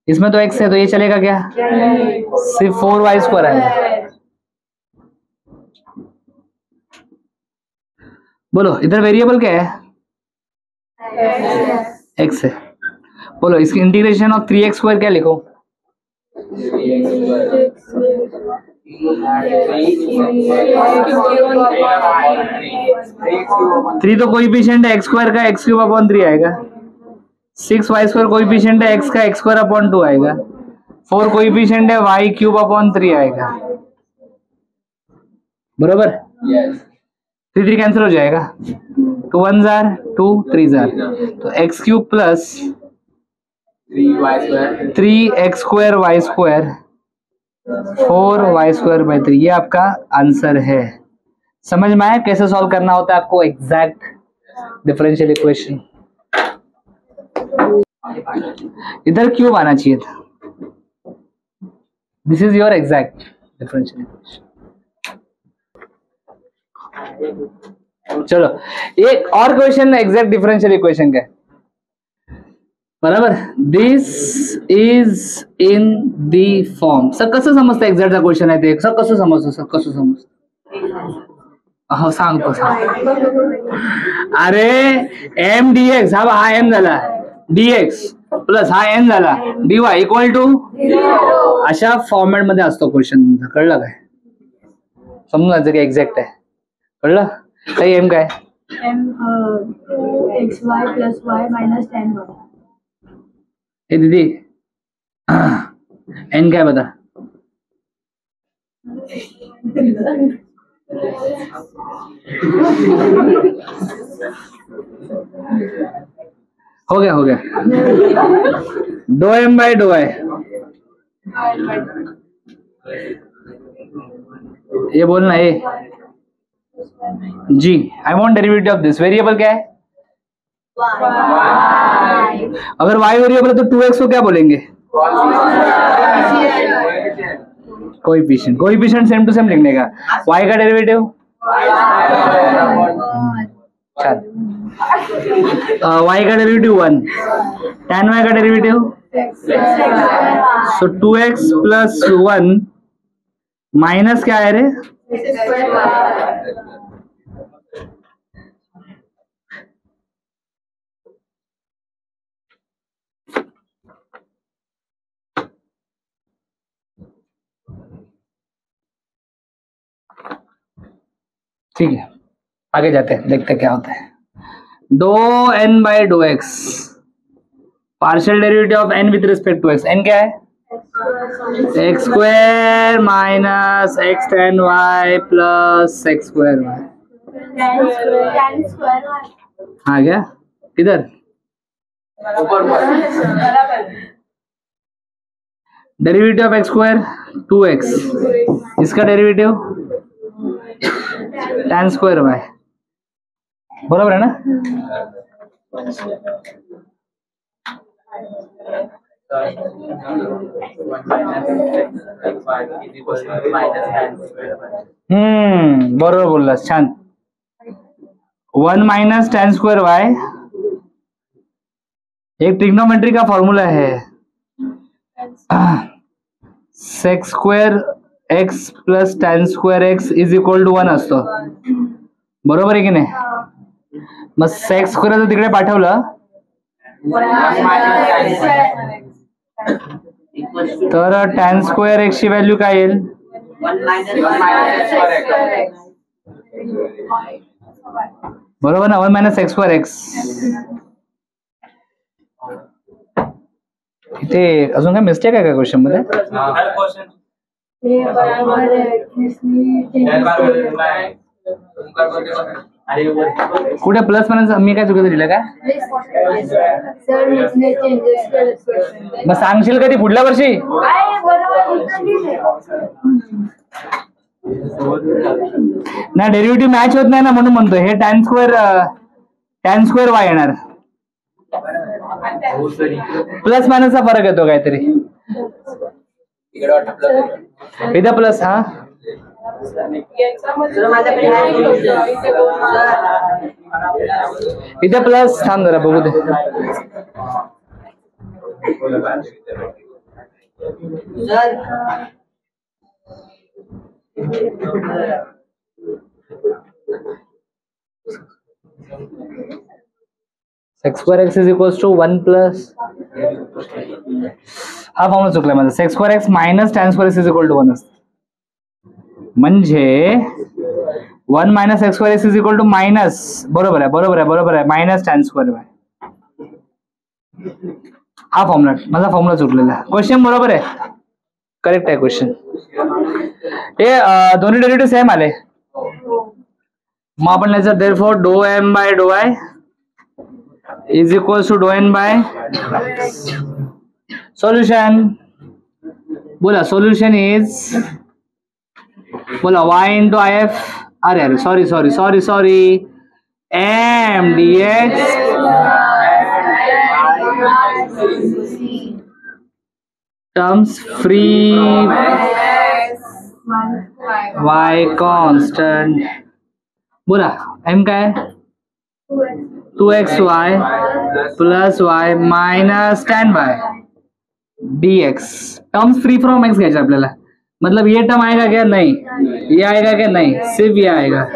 इसमें तो x है तो ये चलेगा क्या? सिर्फ 4y स्क्वायर आएगा। बोलो इधर वेरिएबल क्या है? x है। बोलो इसकी इंटीग्रेशन ऑफ 3x स्क्वायर क्या लिखो? 3 तो कोएफिशिएंट है x स्क्वायर का, x क्यूब अपॉन 3 आएगा। 6y स्क्वायर कोएफिशिएंट है x का, x स्क्वायर अपॉन 2 आएगा। 4 कोएफिशिएंट है y क्यूब अपॉन 3 आएगा, बरोबर? 3 कैंसिल हो जाएगा, 2 1 जार 2 3 जार, तो x cube plus 3x square y square 4y square by 3, ये आपका आंसर है। समझ में आया कैसे सॉल्व करना होता है आपको एग्जैक्ट डिफरेंशियल इक्वेशन? इधर क्यूब आना चाहिए था। This is your exact differential equation. चलो एक और क्वेश्चन एग्जैक्ट डिफरेंशियल इक्वेशन का, बराबर? This is in the form. Sir कसं समजतं एक्झॅक्टचा क्वेश्चन आहे ते? सर कसं समजतं? सर कसं समजतं? हो सांगतो अरे एम डी एक्स हा एम झाला, dx प्लस हा n झाला, dy इक्वल टू अशा फॉर्मॅट मध्ये असतो क्वेश्चन तुमचा, कळलं काय? समजून जायचं की एक्झॅक्ट आहे, कळलं? काही एम काय? m2xy plus y minus 10y। ए दीदी n क्या है बता? हो गया do M by do I. ये बोलना है जी। I want derivative of this. Variable क्या है? अगर y वेरिएबल है तो 2x को क्या बोलेंगे? Coefficient. Coefficient same to same लिखने का। y का डेरिवेटिव y का डेरिवेटिव 1, tan y का derivative so 2x plus 1 minus क्या है रे? ठीक है, आगे जाते हैं, देखते हैं क्या होता है। Do n by do x, partial derivative of n with respect to x, n क्या है? X square minus x tan y plus x square y. हाँ क्या, किधर? Derivative of x square 2x, इसका डेरिवेटिव tan स्क्वायर वाई, बराबर है ना? बरोबर बोललास, छान. 1 माइनस tan स्क्वायर वाई एक ट्रिग्नोमेट्री का फॉर्मूला है, sec square x plus tan square x is equal to 1 असतो, बरोबर आहे की नाही? मग सेक्स स्क्वेअर जर तिकडे पाठवलं तर tan स्क्वेअर एक्स ची व्हॅल्यू काय येईल? बरोबर ना, 1 मायनस एक्स स्क्वेअर एक्स. इथे अजून काय मिस्टेक आहे का क्वेश्चन मध्ये? कुठे प्लस मायनस मी काय चुकीचं दिलं का? मग सांगशील कधी पुढल्या वर्षी? ना डेरिव्हेटिव्ह मॅच होत नाही ना, म्हणून म्हणतोय हे tan स्क्वेअर वाय येणार. प्लस मायनसचा फरक येतो काहीतरी इथं प्लस. हा इथे प्लस, थांब जरा बघू दे. Sec square x is equals to 1 plus, हा फॉर्म्युला चुकला माझा. Sec square x minus tan square x is equal to 1 असतं, म्हणजे 1 minus x square x is equal to minus, बरोबर आहे बरोबर आहे बरोबर आहे, मायनस tan स्क्वेअर वाय. हा फॉर्म्युला, माझा फॉर्म्युला चुकलेला. क्वेश्चन बरोबर आहे, करेक्ट आहे क्वेश्चन. हे दोन्ही डेरिव्हेटिव्ह सेम आले, मग आपण लिहायचं therefore do M by do y is equals to do N by. Solution बोला, सोल्यूशन इज बोला y इंटू आई एफ, अरे अरे sorry sorry sorry sorry, M d x terms free y constant. बोला m काय? 2xy plus y minus tan y dx. Terms free from x घ्यायचे आपल्याला, मतलब ये टर्म आएगा क्या? नहीं. ये आएगा क्या? नहीं. सिर्फ ये आएगा,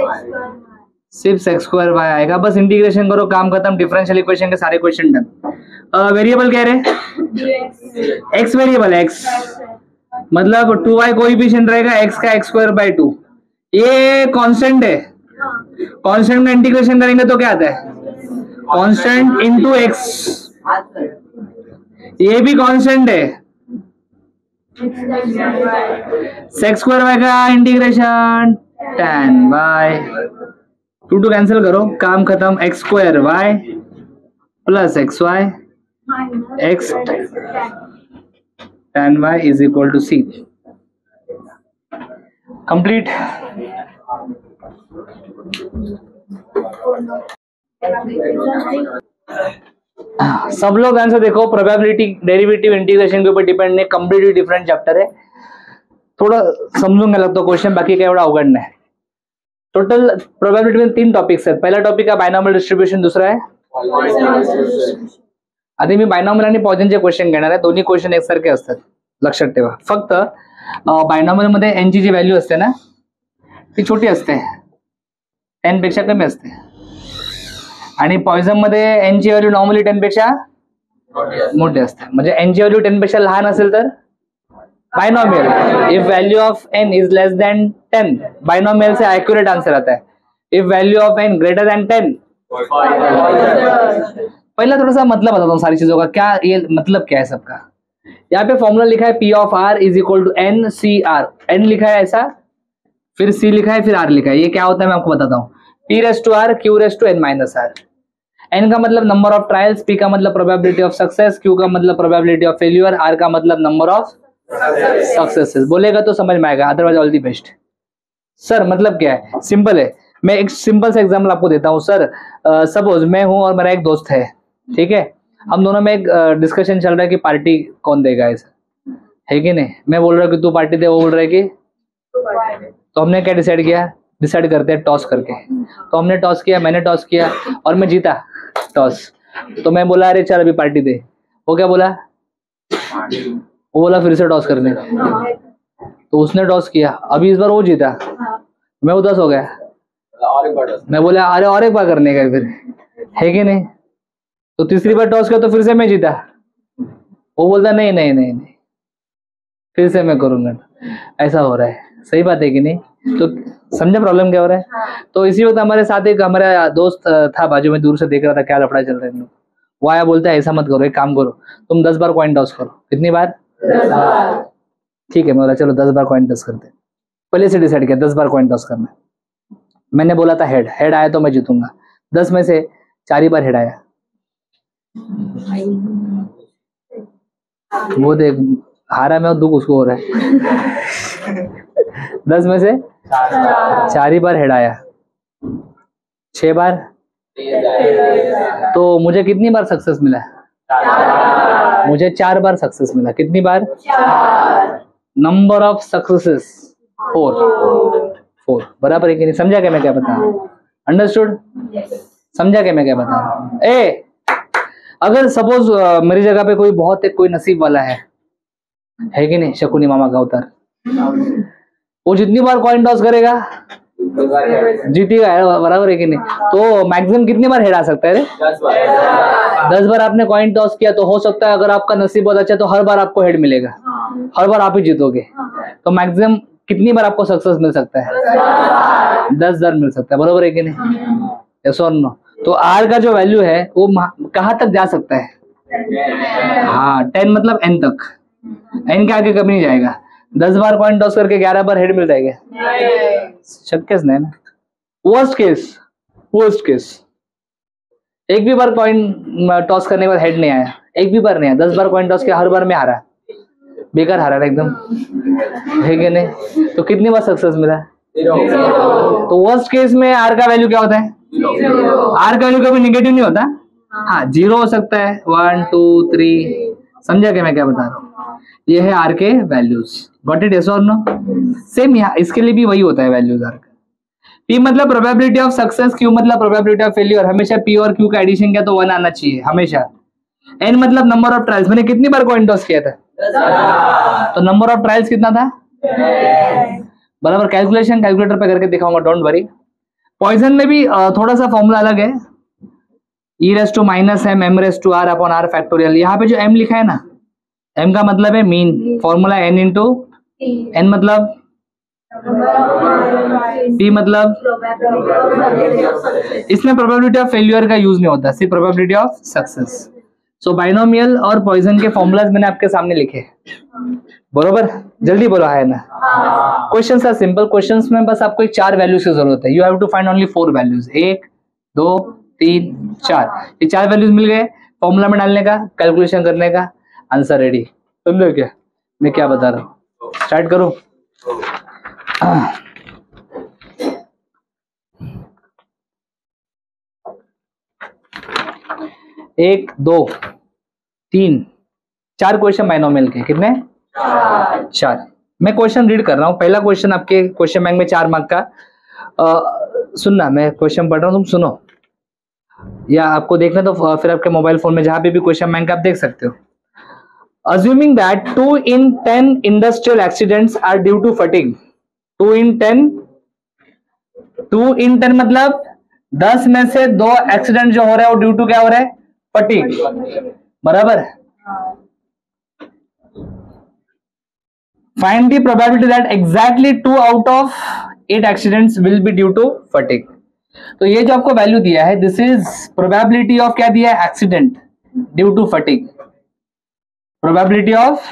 सिर्फ सेक्स स्क्वायर वाई आएगा. बस इंटीग्रेशन करो, काम खत्म. डिफरेंशियल इक्वेशन के सारे क्वेश्चन डन. वेरिएबल क्या है? एक्स वेरिएबल है, एक्स मतलब 2y कोएफिशिएंट रहेगा x का x स्क्वायर बाई 2. ये कांस्टेंट है, कांस्टेंट में इंटीग्रेशन करेंगे तो क्या आता है? Constant into x. ये भी कांस्टेंट है, सेक्स स्क्वायर वाई का इंटीग्रेशन tan y. 2 कैंसिल करो, काम खत्म. X square y plus x y x tan y is equal to C. Complete. सब लोग आंसर देखो. प्रोबेबिलिटी डेरिवेटिव इंटीग्रेशन के ऊपर डिपेंड नहीं, कम्प्लीटली डिफरेंट चैप्टर है. थोड़ा समझूंगा लगता क्वेश्चन, बाकी काय एवढा अवघड नाही. टोटल प्रोबेबिलिटी में 3 टॉपिक्स आहेत. पहला टॉपिक है बायनॉमियल डिस्ट्रीब्यूशन, दूसरा है आता मी बायनॉमियल आणि पॉयझनचे क्वेश्चन घेणार आहे. दोन्ही क्वेश्चन एकसारखे असतात, लक्षात ठेवा. फक्त बायनॉमियल मध्ये एन ची जी व्हॅल्यू असते ना ती छोटी असते, 10 पेक्षा कमी असते, आणि पॉयझन मध्ये एन ची व्हॅल्यू नॉर्मली 10 पेक्षा मोठी असते. म्हणजे एन ची व्हॅल्यू 10 पेक्षा लहान असेल तर binomial. If value of n is less than 10, binomial से एक्यूरेट आंसर आता है. If value of n greater than 10, पहला थोड़ा सा मतलब बताता हूँ सारी चीजों का, क्या ये मतलब क्या है सबका. यहाँ पे फॉर्मूला लिखा है P of R is equal to N C R. N लिखा है ऐसा, फिर C लिखा है, फिर R लिखा है. ये क्या होता है मैं आपको बताता हूँ. P raise to R, Q raise to n minus R. N का मतलब नंबर ऑफ ट्रायल्स, P का मतलब प्रोबेबिलिटी ऑफ सक्सेस, Q का मतलब प्रोबेबिलिटी ऑफ फेल्यूर, R का मतलब नंबर ऑफ सक्सेसेस. बोलेगा तो समझ में आएगा, otherwise all the best. Sir मतलब क्या है? सिंपल है. मैं एक सिंपल सा एग्जांपल आपको देता हूँ. सर सपोज मैं हूँ और मेरा एक दोस्त है, ठीक है. हम दोनों में एक डिस्कशन चल रहा है कि पार्टी कौन देगा, ऐसा है कि नहीं. मैं बोल रहा हूँ कि तू पार्टी दे, वो बोल रहा है कि, तो हमने क्या डिसाइड किया, डिसाइड करते हैं टॉस करके. तो हमने टॉस किया, मैंने टॉस किया और मैं जीता टॉस. तो मैं बोला अरे चल अभी पार्टी दे. वो क्या बोला, वो बोला फिर से टॉस करने. तो उसने टॉस किया, अभी इस बार वो जीता, मैं उदास हो गया. मैं बोला अरे और एक बार करने का फिर, है कि नहीं. तो तीसरी बार टॉस किया तो फिर से मैं जीता. वो बोलता नहीं नहीं नहीं नहीं फिर से मैं करूंगा. ऐसा हो रहा है, सही बात है कि नहीं. तो समझा प्रॉब्लम क्या हो रहा है. तो इसी वक्त हमारे साथ एक हमारा दोस्त था बाजू में, दूर से देख रहा था क्या लफड़ा चल रहा है. वो आया, बोलता है ऐसा मत करो, एक काम करो तुम 10 बार कॉइन टॉस करो. कितनी बार? 10 बार. ठीक है, मैं बोला चलो 10 बार कॉइन टॉस करते. पहले से डिसाइड किया 10 बार कॉइन टॉस करना. मैंने बोला था हेड, हेड आया तो मैं जीतूंगा. 10 में से 4 ही बार हेड आया. वो देख हारा मैं, दुख उसको हो रहा है. 10 में से 4 ही बार हेड आया, 6 बार. तो मुझे कितनी बार सक्सेस मिला? मुझे 4 बार सक्सेस मिला. कितनी बार? 4. Number of successes 4. बराबर है कि नहीं? समझा क्या मैं क्या बता रहा हूँ? अंडरस्टूड? समझा क्या मैं क्या बता रहा हूँ? ए अगर सपोज मेरी जगह पे कोई बहुत एक कोई नसीब वाला है कि नहीं, शकुनी मामा का अवतार, वो जितनी बार कॉइन टॉस करेगा जीतेगा. बराबर है कि नहीं? तो मैक्सिमम कितनी बार हेड आ सकता है? 10 बार आपने कॉइन टॉस किया तो हो सकता है अगर आपका नसीब बहुत अच्छा है तो हर बार आपको हेड मिलेगा, हर बार आप ही जीतोगे. तो मैक्सिमम कितनी बार आपको सक्सेस मिल सकता है? 10 बार मिल सकता है. बराबर है कि नहीं? यस और नो? तो आर का जो वैल्यू है वो कहाँ तक जा सकता है? हाँ 10 मतलब एन तक. एन के आगे कभी नहीं जाएगा. 10 बार कॉइन टॉस करके 11 बार हेड मिल जाएगा? शक्यच नहीं ना. वर्स्ट केस एक भी बार कॉइन टॉस करने के बाद हेड नहीं आया, एक भी बार नहीं आया. 10 बार कॉइन टॉस किया, हर बार में हारा, बेकार हारा एकदम, है कि नहीं? तो कितनी बार सक्सेस मिला? 0. तो वर्स्ट केस में आर का वैल्यू क्या होता है? 0. आर का वैल्यू कभी निगेटिव नहीं होता. हाँ 0 हो सकता है, 1 2 3. समझा क्या मैं क्या बता रहा हूँ? ये है आर के वैल्यूज. Got it? यस और नो? सेम यहाँ इसके लिए भी वही होता है वैल्यूज आर का. P मतलब प्रोबेबिलिटी ऑफ सक्सेस, Q मतलब प्रोबेबिलिटी ऑफ फेलियर. हमेशा P और Q का एडिशन किया तो 1 आना चाहिए हमेशा. N मतलब नंबर ऑफ ट्रायल्स. मैंने कितनी बार कॉइन टॉस किया था? 10 तो नंबर ऑफ ट्रायल्स कितना था? 10. बराबर. कैलकुलेशन कैलकुलेटर पे करके दिखाऊंगा, डोंट वरी. पॉइजन में भी थोड़ा सा फॉर्मूला अलग है. E raise to minus m m raise to r upon r factorial. यहाँ पे जो m लिखा है ना, m का मतलब है mean. Formula n into n मतलब P मतलब, इसमें प्रोबेबिलिटी ऑफ फेल्यूर का यूज नहीं होता, सिर्फ probability of success. So binomial और पॉइजन के फॉर्मूलाज मैंने आपके सामने लिखे. बरोबर? जल्दी बोलो है ना. Questions are simple. क्वेश्चंस में बस आपको 4 वैल्यूज की जरूरत है. You have to find only 4 values. 1 2 3 4. ये 4 वैल्यूज मिल गए. फॉर्मूला में डालने का, कैलकुलेशन करने का, आंसर रेडी. समझो क्या मैं क्या बता रहा हूँ? स्टार्ट करो. 1 2 3 4 क्वेश्चन बाइनोमियल के. कितने? 4. मैं क्वेश्चन रीड कर रहा हूँ. पहला क्वेश्चन आपके क्वेश्चन बैंक में 4 मार्क का. सुनना, मैं क्वेश्चन पढ़ रहा हूँ, तुम सुनो. या आपको देखना तो फिर आपके मोबाइल फोन में जहां पे भी क्वेश्चन बैंक आप देख सकते हो. Assuming that 2 in 10 industrial accidents are due to fatigue. 2 in 10 मतलब 10 में से 2 एक्सीडेंट जो हो रहा है वो ड्यू टू क्या हो रहा है? फटीग. बराबर. Find the probability that exactly 2 out of 8 accidents will be due to fatigue. तो ये जो आपको वैल्यू दिया है, दिस इज प्रोबेबिलिटी ऑफ क्या दिया है? Accident due to fatigue. Probability of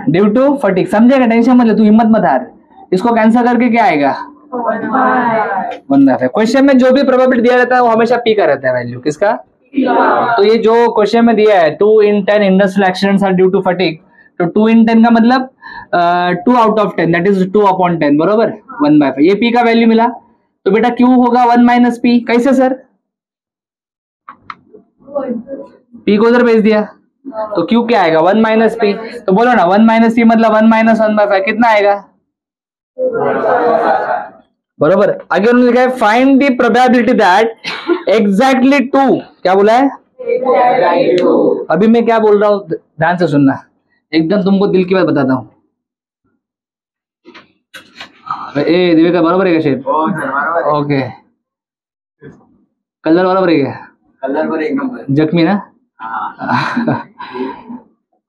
due to fatigue. समझेगा? टेंशन मत ले, तू हिम्मत मत हार. इसको कैंसिल करके क्या आएगा? 1/5. क्वेश्चन में जो भी प्रोबेबिलिटी दिया रहता है वो हमेशा पी का रहता है वैल्यू. किसका? तो ये जो क्वेश्चन में दिया है 2 in 10 industrial accidents are due to fatigue, तो 2 in 10 का मतलब 2 out of 10, दैट इज 2/10. बरोबर. 1/5. ये पी का वैल्यू मिला. तो बेटा क्यू होगा 1 - पी. कैसे सर? पी को उधर भेज दिया तो क्यू क्या आएगा? 1 - पी. तो बोलो ना 1 - पी मतलब 1 - 1/5. कितना आएगा? बरोबर. आगे उन्होंने लिखा है find the probability that exactly 2. क्या बोला है? अभी मैं क्या बोल रहा हूँ ध्यान से सुनना, एकदम तुमको दिल की बात बताता हूँ. ए दिव्या बरोबर है क्या शेप? ओके. कलर बरोबर आहे क्या? कलर वर एक नंबर. जखमी ना?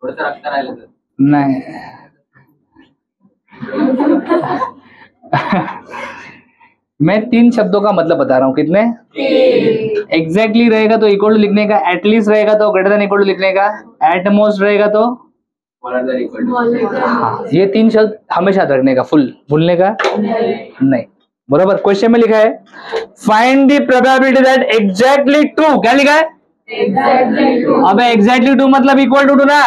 थोडंसं रक्त राहिलं तर. नहीं. मैं 3 शब्दों का मतलब बता रहा हूँ. कितने? एग्जैक्टली रहेगा तो इक्वल टू लिखने का, एटलीस्ट रहेगा तो ग्रेटर देन इक्वल टू लिखने का, एट मोस्ट रहेगा तो हाँ, ये 3 शब्द हमेशा याद रखने का, फुल भूलने का नहीं. बरोबर. क्वेश्चन में लिखा है find the probability that exactly 2. क्या लिखा है? अबे एग्जैक्टली 2 मतलब इक्वल टू 2 ना.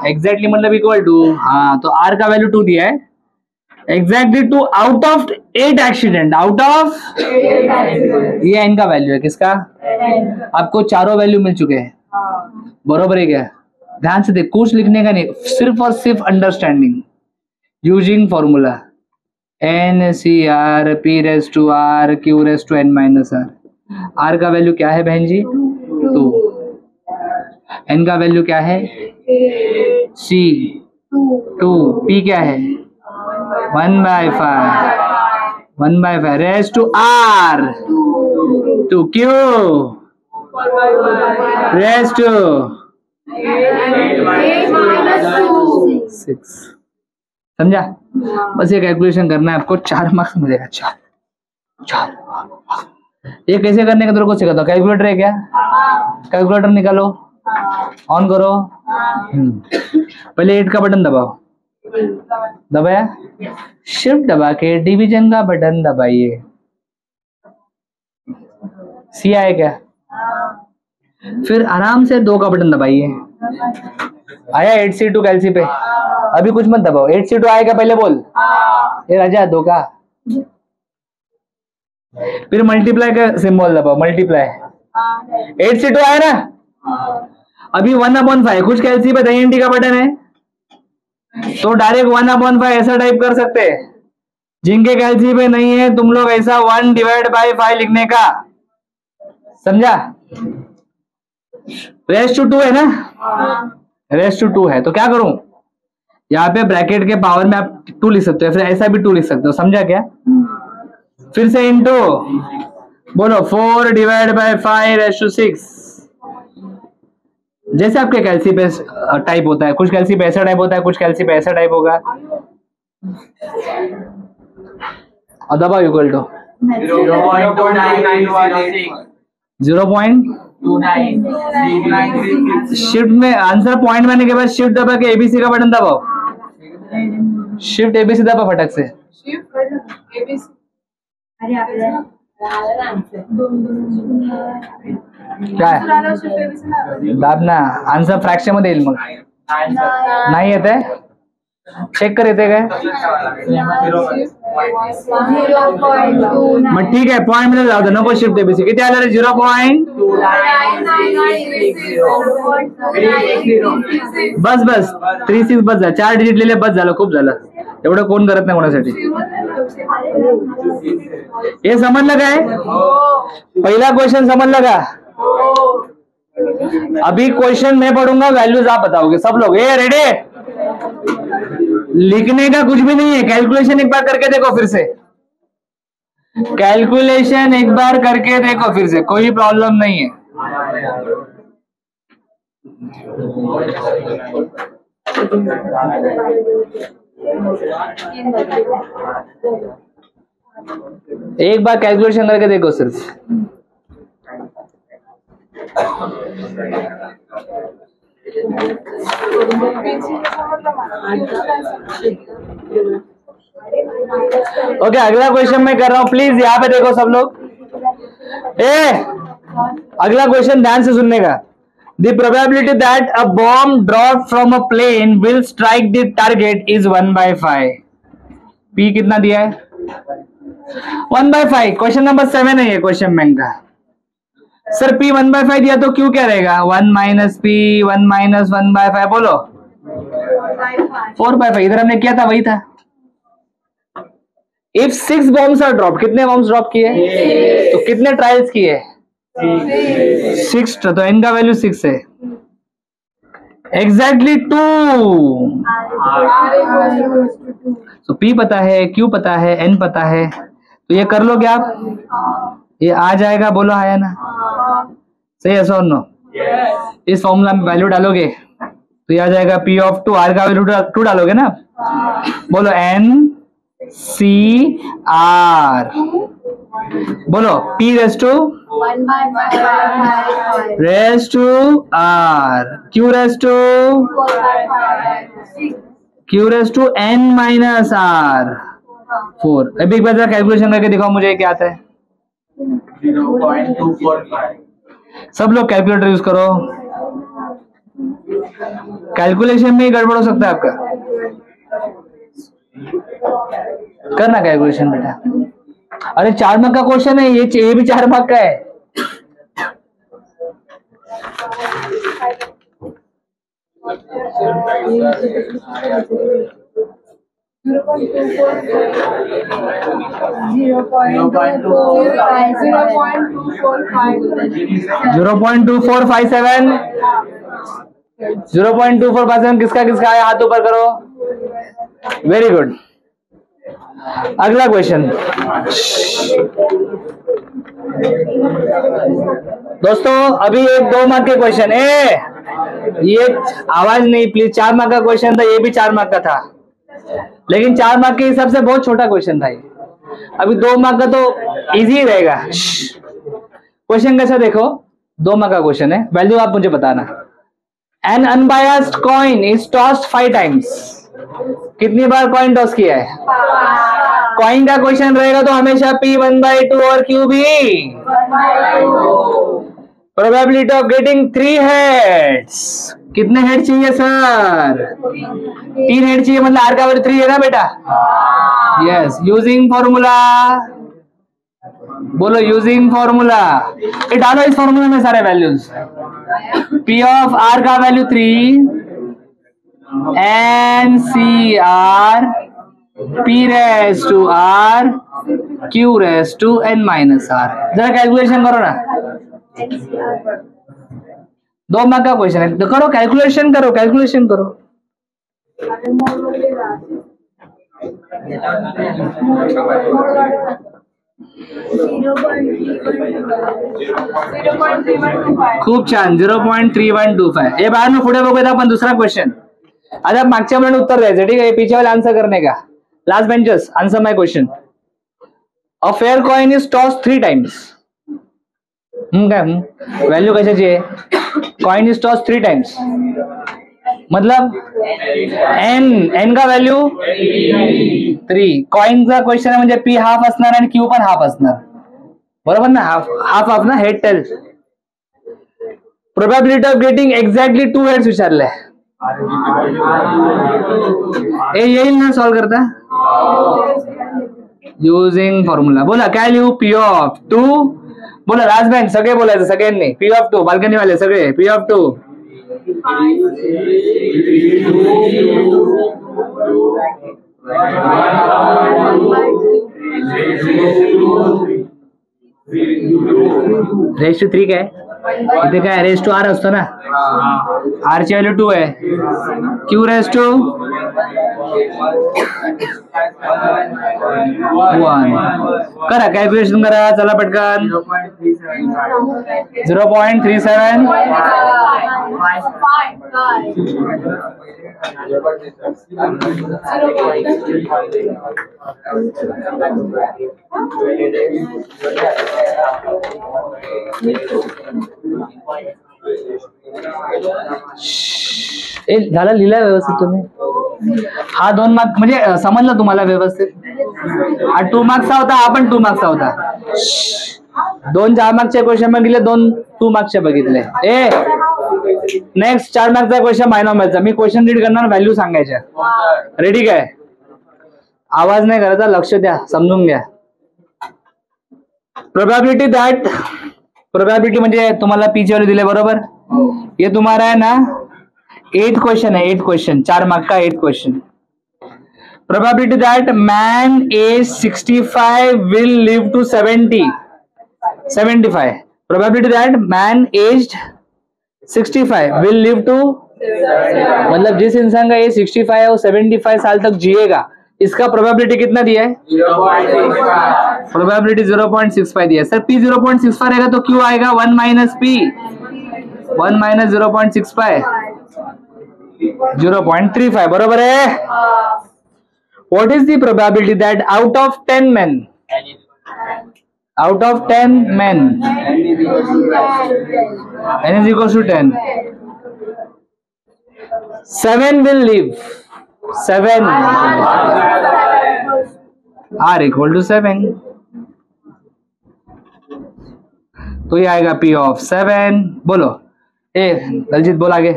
एग्जैक्टली मतलब इक्वल टू. हाँ, तो आर का वैल्यू 2 दिया है. Exactly 2 out of 8 accident. Out of ये एन का वैल्यू है. किसका? आपको चारों वैल्यू मिल चुके हैं. बरोबर है क्या? ध्यान से देख, कुछ लिखने का नहीं, सिर्फ और सिर्फ understanding using formula NCR P⁻R Q⁻n-R. R का वैल्यू क्या है बहन जी? 2. एन का वैल्यू क्या है? C 2. P क्या है? 1/5 raise to R to Q raise to 6. समझा? बस ये कैलकुलेशन करना है आपको. 4 मार्क्स मिलेगा. 4. ये कैसे करने का तेरे को सिखाता हूँ. कैलकुलेटर है क्या? कैलकुलेटर निकालो, ऑन करो. पहले 8 का बटन दबाओ. दबाया? शिफ्ट दबा के डिवीजन का बटन दबाइए. सी आया क्या? फिर आराम से 2 का बटन दबाइए. आया 8C2 कैलसी पे. अभी कुछ मत दबाओ. 8C2 आएगा पहले बोल. ये राजा 2 का. फिर मल्टीप्लाई का सिंबल दबाओ. मल्टीप्लाई. 8C2 आया ना. अभी 1/5 कुछ कैलसी पे INT का बटन है तो डायरेक्ट 1/5 ऐसा टाइप कर सकते हैं. जिनके कैलसी पे नहीं है तुम लोग ऐसा 1/5 लिखने का. समझा? रेस टू 2 है ना. रेस टू 2 है तो क्या करूं? यहाँ पे ब्रैकेट के पावर में आप 2 लिख सकते हो, फिर ऐसा भी 2 लिख सकते हो. समझा क्या? फिर से इंटू बोलो 4/5 रेस टू 6. जैसे आपके कैलसी पे टाइप होता है, कुछ कैलसी पे ऐसा टाइप होता है, कुछ कैलसी पे ऐसा टाइप होगा. और दबाओ इक्वल टू 0.29. शिफ्ट में आंसर पॉइंट में आने के बाद शिफ्ट दबा के ABC का बटन दबाओ. शिफ्ट ABC दबा फटक से. क्या है? दाबना. आन्सर फ्रॅक्शन मध्ये येईल. मग नाही येत आहे. चेक कर येते काय? मग ठीक आहे पॉइंट मध्ये जाऊ दे, नको शिफ्ट ABC. किती आलं रे? 0.26. बस 36 बस झालं. 4 डिजिट लिहिले बस झालं. खूप झालं. एवढं कोण करत नाही कोणासाठी. ये समझ लगा है? पहला क्वेश्चन समझ लगा? अभी क्वेश्चन मैं पढ़ूंगा, वैल्यूज आप बताओगे सब लोग। ये रेडी? लिखने का कुछ भी नहीं है, कैलकुलेशन एक बार करके देखो फिर से, कैलकुलेशन एक बार करके देखो फिर से, कोई प्रॉब्लम नहीं है। एक बार कैलकुलेशन करके देखो सिर्फ। ओके, अगला क्वेश्चन मैं कर रहा हूं, प्लीज यहाँ पे देखो सब लोग। अगला क्वेश्चन ध्यान से सुनने का। The probability that a bomb dropped from a plane will strike the target is 1/5. P कितना दिया है? 1/5। क्वेश्चन नंबर 7 है ये क्वेश्चन बैंक का। सर P 1/5 दिया तो क्यों क्या रहेगा? 1 - P 1 - 1/5 बोलो 4/5। इधर हमने किया था वही था। If 6 bombs are dropped, कितने बॉम्ब्स ड्रॉप किए? तो कितने ट्रायल्स किए? 6। तो n का वैल्यू 6 है। एग्जैक्टली 2। तो P पता है, Q पता है, N पता है, तो ये कर लोगे आप? ये आ जाएगा, बोलो हाँ या ना? सही है सो नो? इस फॉर्मूला में वैल्यू डालोगे तो ये आ जाएगा P of 2। R का वैल्यू 2 डालोगे ना, बोलो N C R, बोलो P raise to 1/5 raise to R, Q raise to N - R 4। अभी एक बार कैलकुलेशन करके दिखाओ मुझे क्या आता है। 0.245। सब लोग कैलकुलेटर यूज करो, कैलकुलेशन में ही गड़बड़ हो सकता है आपका। करना कैलकुलेशन बेटा। अरे 4 मार्क का क्वेश्चन है ये भी 4 मार्क का है। Zero point 0.2457 0.2457 किसका किसका है? हाथ ऊपर करो। Very good. अगला क्वेश्चन दोस्तों, अभी एक 2 मार्क के क्वेश्चन है। ये आवाज नहीं प्लीज, 4 मार्क का क्वेश्चन था, ये भी 4 मार्क का था, लेकिन 4 मार्क के हिसाब से बहुत छोटा क्वेश्चन था ये। अभी 2 मार्क का तो इजी रहेगा। क्वेश्चन कैसा देखो, 2 मार्क का क्वेश्चन है, वैल्यू आप मुझे बताना। N unbiased coin is tossed 5 times. कितनी बार कॉइन टॉस किया है? कॉइन का क्वेश्चन रहेगा तो हमेशा P 1/2 और Q भी। Probability of getting 3 heads. कितने हेड चाहिए सर? 3 हेड चाहिए, मतलब R का वैल्यू 3 है ना बेटा? यस। यूजिंग फॉर्मूला, बोलो यूजिंग फॉर्मूला। ये डालो इस फॉर्मूला में सारे वैल्यूज। P ऑफ R का value 3, N C R, P raise to R, Q raise to N - R। जरा कैलकुलेशन करो ना, 2 मार्क का क्वेश्चन है, तो करो कैलकुलेशन, करो कैलकुलेशन करो। खूप छान, 0.3125। हे बाहेर पुढे बघूया आपण दुसरा क्वेश्चन। आता मागच्या मुलाने उत्तर द्यायचं, ठीक आहे? पीछे वाले आंसर करने का। Last benchers answer my question. A fair coin is toss 3 times. काय वैल्यू कशाची आहे? कॉइन इज टॉस 3 टाइम्स, मतलब एन का वैल्यू 3। कॉइनचा क्वेश्चन आहे म्हणजे P हाफ असणार आणि Q पण हाफ असणार, बरोबर ना? हाफ हाफ ना, head tail. Probability of getting exactly 2 heads विचारलंय। येईल ना सॉल्व करता? Using formula. बोला काय लिहू? P of 2। बोला लास्ट बेंच सगळे बोलायचं, सगळ्यांनी P ऑफ 2। बाल्कनी वाले सगळे P ऑफ 2। रेस टू 3 काय इथे काय रेस टू आर असतो ना आर ची व्हॅल्यू 2 आहे क्यू रेस टू 1 करा कॅल्क्युलेशन करा चला पटकन 0.37 झालं लिहिलं व्यवस्थित तुम्ही हा 2 मार्क म्हणजे समजलं तुम्हाला व्यवस्थित हा 2 मार्क्सचा होता हा पण 2 मार्क्सचा होता 2 4 मार्क्सचे क्वेश्चन बघितले 2 2 मार्क्सचे बघितले नेक्स्ट 4 मार्क्सचा क्वेश्चन बायनॉमियलचा मी क्वेश्चन रीड करणार व्हॅल्यू सांगायच्या रेडी काय आवाज नाही करायचा लक्ष द्या समजून घ्या प्रोबॅबिलिटी म्हणजे तुम्हाला पी ची व्हॅल्यू दिले बरोबर ये तुम्हारा है ना 8 क्वेश्चन है 8 क्वेश्चन 4 मार्क का 8 question probability that man age 65 will live to 75 probability that man aged 65 will live to मतलब जिस इंसान का एज 65 है वो 75 साल तक जिएगा इसका प्रोबेबिलिटी कितना दिया है प्रोबेबिलिटी 0.65 दिया है सर पी 0.65 रहेगा तो क्यों आएगा 1 माइनस पी 1 माइनस 0.65 0.35 बरोबर है what is the probability that out of 10 men n is equals to 10 7 will live 7 are equal to 7 तो ये आएगा p of 7 बोलो ए दलजीत बोल आगे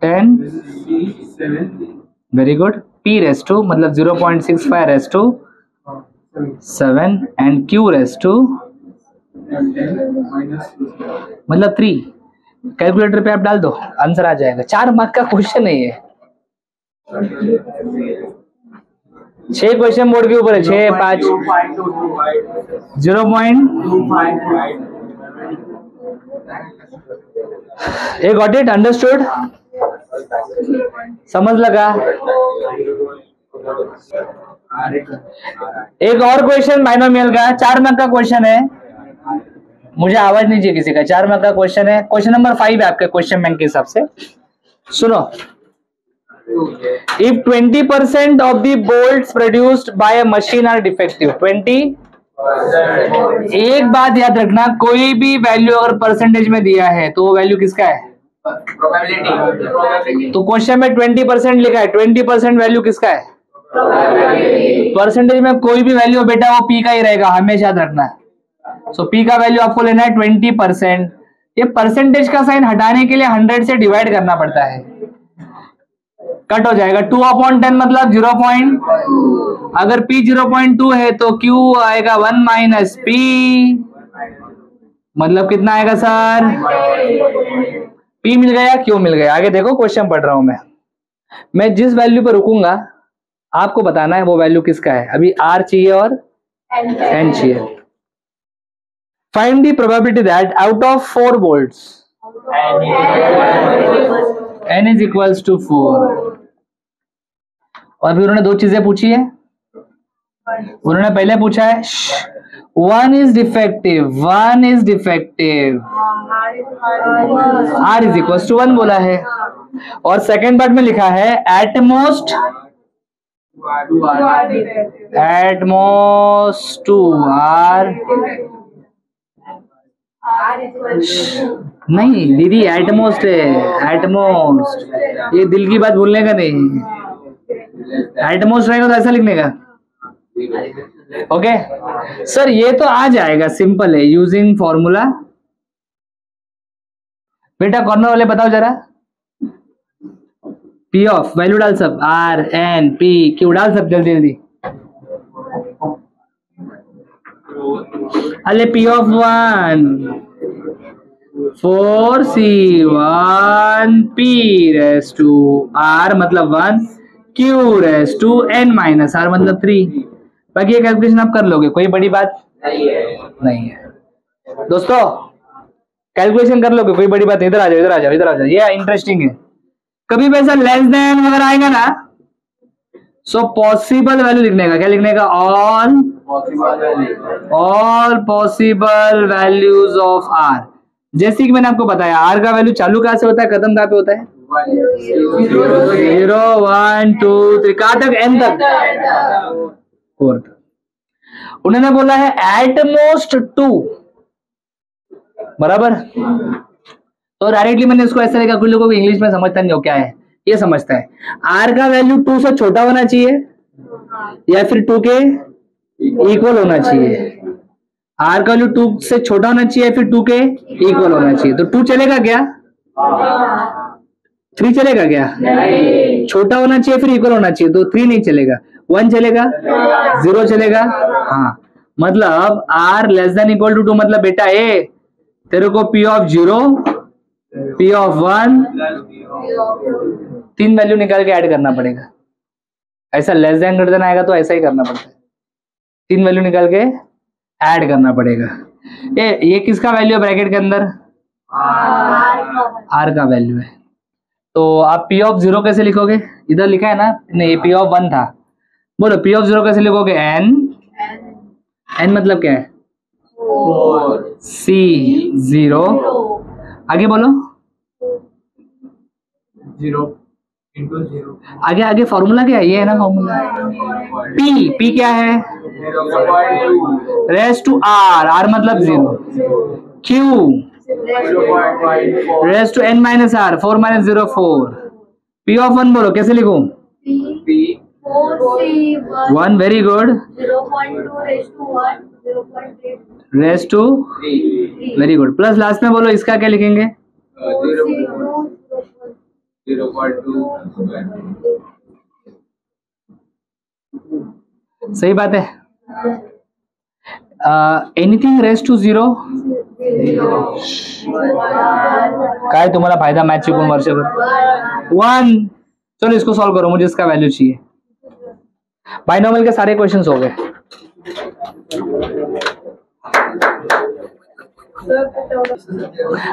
10 very good p raise to मतलब 0.65 raise to 7 and q raise to मतलब 3 कैलकुलेटर पे आप डाल दो आंसर आ जाएगा 4 मार्क का क्वेश्चन है ये 6 क्वेश्चन बोर्ड के ऊपर है 6 5 0.25 ए गॉट इट अंडरस्टूड समझ लगा एक और क्वेश्चन बाइनोमियल का 4 मार्क का क्वेश्चन है मुझे आवाज नहीं चाहिए किसी का 4 मार्क का क्वेश्चन है क्वेश्चन नंबर 5 है आपके क्वेश्चन बैंक के हिसाब से सुनो if 20% of the bolts produced by a machine are defective 20 एक बात याद रखना कोई भी वैल्यू अगर परसेंटेज में दिया है तो वो वैल्यू किसका है तो क्वेश्चन में 20% लिखा है 20% वैल्यू किसका है परसेंटेज में कोई भी वैल्यू बेटा वो पी का ही रहेगा हमेशा याद रखना सो पी का वैल्यू आपको लेना है 20% ये परसेंटेज का साइन हटाने के लिए 100 से डिवाइड करना पड़ता है कट हो जाएगा 2/10 मतलब 0. अगर P 0.2 है तो Q आएगा 1 माइनस P मतलब कितना आएगा सर P मिल गया Q मिल गया आगे देखो क्वेश्चन पढ़ रहा हूं मैं जिस वैल्यू पर रुकूंगा आपको बताना है वो वैल्यू किसका है अभी R चाहिए और N चाहिए find the probability that out of 4 volts N is equals to 4 और फिर उन्होंने 2 चीजें पूछी है उन्होंने पहले पूछा है 1 is defective R is equals to 1 बोला है और सेकेंड पार्ट में लिखा है at most 2 R नहीं दीदी एटमोस्ट है एटमोस्ट ये दिल की बात भूलने का नहीं एटमोस्ट रहेगा तो ऐसा लिखने का ओके सर ये तो आ जाएगा सिंपल है यूजिंग फॉर्मूला बेटा कॉर्नर वाले बताओ जरा पी ऑफ वैल्यू डाल सब आर एन पी क्यू डाल सब जल्दी जल्दी अरे P of 1 4C1 P raised to R मतलब 1 Q raised to N minus R मतलब 3 बाकी ये कैलकुलेशन आप कर लोगे, कोई बड़ी बात नहीं है दोस्तों, कैलकुलेशन कर लोगे, कोई बड़ी बात नहीं। इधर आ जाओ, इधर आ जाओ, इधर आ जाओ, ये इंटरेस्टिंग है। कभी भी ऐसा लेस देन अगर आएगा ना, सो पॉसिबल वैल्यू लिखने का, क्या लिखने का, all possible values of R. जैसे कि मैंने आपको बताया, आर का वैल्यू चालू कहां से होता है, खत्म कहां पे होता है, 0 1 2 3 कहां तक, एन तक, 4 तक। उन्होंने बोला है एट मोस्ट 2, बराबर। तो डायरेक्टली मैंने इसको ऐसा लिखा, कुछ लोगों को इंग्लिश में समझता नहीं हो क्या है, ये समझता है आर का वैल्यू 2 से छोटा होना चाहिए या फिर 2 के इक्वल होना चाहिए। आर का वैल्यू 2 से छोटा होना चाहिए या फिर 2 के इक्वल होना चाहिए। तो 2 चलेगा क्या, 3 चलेगा क्या, छोटा होना चाहिए फिर इक्वल होना चाहिए, तो 3 नहीं चलेगा, 1 चलेगा, 0 चलेगा। हाँ, मतलब R less than equal to 2, मतलब बेटा ए तेरे को P of 0 P of 1 3 value निकाल के ऐड करना पड़ेगा। ऐसा लेस देन ग्रेटर देन आएगा तो ऐसा ही करना पड़ता है, 3 वैल्यू निकाल के ऐड करना पड़ेगा। ये किसका वैल्यू है ब्रैकेट के अंदर, आर का वैल्यू है। तो आप पी ऑफ 0 कैसे लिखोगे, इधर लिखा है ना, नहीं पी ऑफ 1 था, बोलो पी ऑफ 0 कैसे लिखोगे, एन मतलब क्या है, C0, आगे बोलो 0 into 0 आगे फॉर्मूला क्या है, ये है ना फॉर्मूला, पी क्या है, 0.2 रेस टू आर मतलब 0, Q 0.54 raise to n minus R 4 minus 0 4, P of 1 बोलो कैसे लिखूं, P 1 very good, 0.2 raised to 1, 0.8 raise to 3 very good, plus last में बोलो इसका क्या लिखेंगे, 0.2 सही बात है। एनीथिंग रेस टू 0 काय तुम्हाला फायदा मॅथ शिकून वर्षभर, 1। चलो इसको सॉल्व करो, मुझे इसका वैल्यू चाहिए। बाइनोमियल के सारे क्वेश्चंस हो गए।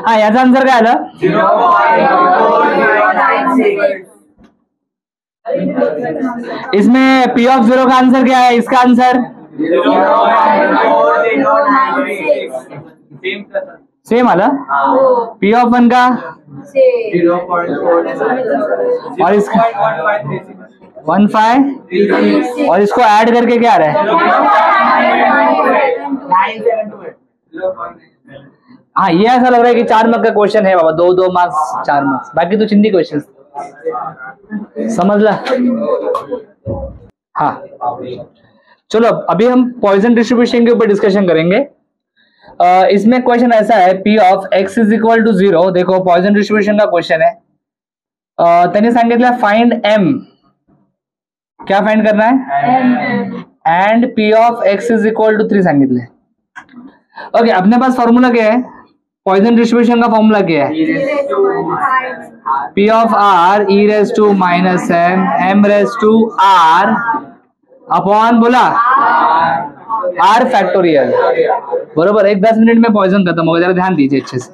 हाँ, याचा आन्सर काय आला, 0.496 इसमें पी ऑफ 0 का आंसर क्या है, इसका आंसर 0.4096 सेम आला, पी ऑफ 1 का 0.4 और इसका 15 और इसको ऐड करके क्या आ रहा है, हाँ ये ऐसा लग रहा है कि 4 मार्क्स का क्वेश्चन है बाबा, 2 मार्क्स 4 मार्क्स, बाकी तो चिंदी क्वेश्चन समझ ला। हाँ चलो अभी हम पॉइजन डिस्ट्रीब्यूशन के ऊपर डिस्कशन करेंगे। इसमें क्वेश्चन ऐसा है, P of X is equal to 0, देखो पॉइजन डिस्ट्रीब्यूशन का क्वेश्चन है। त्यांनी सांगितलं फाइंड एम, क्या फाइंड करना है, and P of X is equal to 3 सांगितले। ओके, अपने पास फॉर्मूला क्या है, पॉइजन डिस्ट्रीब्यूशन का फॉर्मूला क्या है, P of R e raise to minus m raise to R upon बोला आर फैक्टोरियल, बरोबर। एक 10 मिनट में पॉइजन खत्म होगा, जरा ध्यान दीजिए अच्छे से।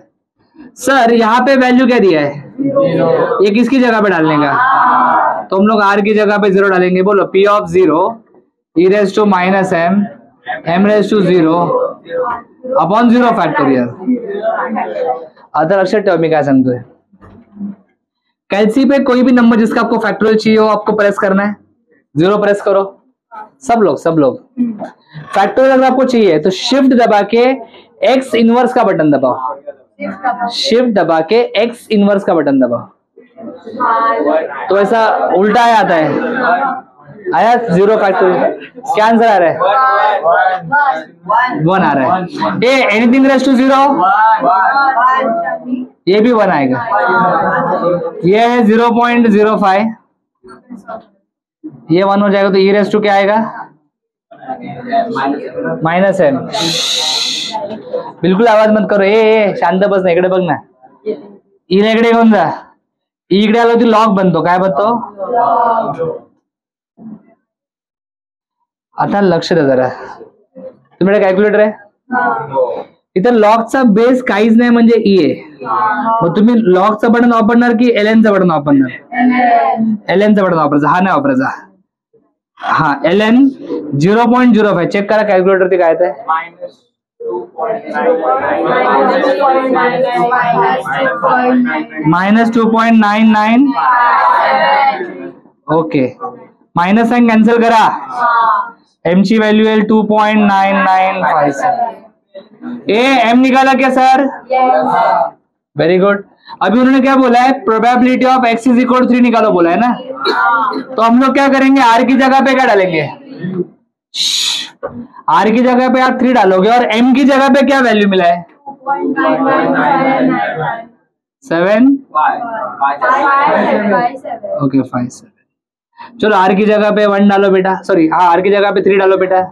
सर यहाँ पे वैल्यू क्या दिया है, ये किसकी जगह पे डालने का, तो हम लोग आर की जगह पे 0 डालेंगे। बोलो P of 0 e raise to minus m raise to 0 upon 0 factorial. आता लक्षात ठेवा मी काय सांगतोय, कैलसी पे कोई भी नंबर जिसका आपको फैक्टोरियल चाहिए हो, आपको प्रेस करना है, 0 प्रेस करो, सब लोग फैक्टोरियल अगर आपको चाहिए तो शिफ्ट दबा के एक्स इनवर्स का बटन दबाओ, शिफ्ट दबा के एक्स इनवर्स का बटन दबाओ, तो ऐसा उल्टा आता है, आया 0 फैक्टोरियल, क्या आंसर आ रहा है, 1 आ रहा है। ए एनीथिंग रेस टू 0, ये भी 1 आएगा, ये है 0.05, ये 1 हो जाएगा, तो ई रेस टू क्या आएगा, माइनस एम। बिलकुल आवाज मत करो, ए शांत बस ना, इकडे बघ ना, ईला इकडे घेऊन जा, इकडे आलो ती लॉक बनतो, काय बनतो, आता लक्ष द्या जरा, तुमच्याकडे कॅल्क्युलेटर आहे? इथं लॉगचा बेस काहीच नाही म्हणजे ई आहे. मग तुम्ही लॉगचं बटन वापरणार की एलएनचं बटन वापरणार? एलएनचं बटन वापरायचं, हा नाही वापरायचा. हा LN 0.05 चेक करा कॅल्क्युलेटर ते काय आहे. -2.99. ओके, मायनस साइन कॅन्सल करा. एम ची व्हॅल्यू येईल 2.9957. एम निकाला क्या सर? Very good. अभी उन्होंने क्या बोला है, probability of x is equal 3 निकालो बोला है ना. तो हम लोग क्या करेंगे, r की जगह पे क्या डालेंगे? r की जगह पे आप 3 डालोगे और m की जगह पे क्या वैल्यू मिला है? 7. ओके 5. चलो r की जगह पे 1 डालो बेटा, सॉरी हाँ r की जगह पे 3 डालो बेटा.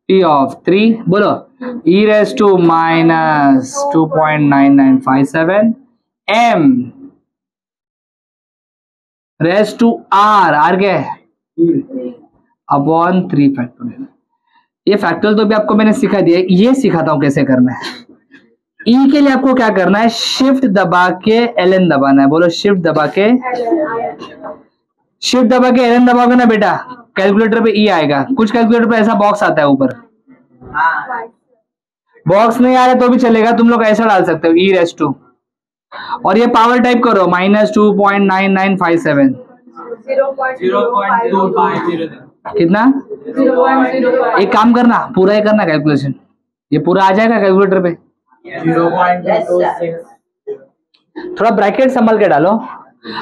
p of 3 बोलो e raised to minus 2.9957 m raised to r क्या है? Upon 3 factorial. ये फैक्टोरियल तो भी आपको मैंने सिखा दिया है, ये सिखाता हूं कैसे करना है. ई के लिए आपको क्या करना है, शिफ्ट दबा के एलएन दबाना है. बोलो शिफ्ट दबा के एलएन दबाओगे ना बेटा, कैलकुलेटर पे ई आएगा. कुछ कैलकुलेटर पे ऐसा बॉक्स आता है ऊपर. बॉक्स नहीं आ रहा तो भी चलेगा, तुम लोग ऐसा डाल सकते हो ई रेस टू. और ये पावर टाइप करो -2.9957. कितना? एक काम करना, पूरा ही करना कैलकुलेशन, ये पूरा आ जाएगा कैलकुलेटर पे. 0.26. थोड़ा ब्रैकेट संभल के डालो.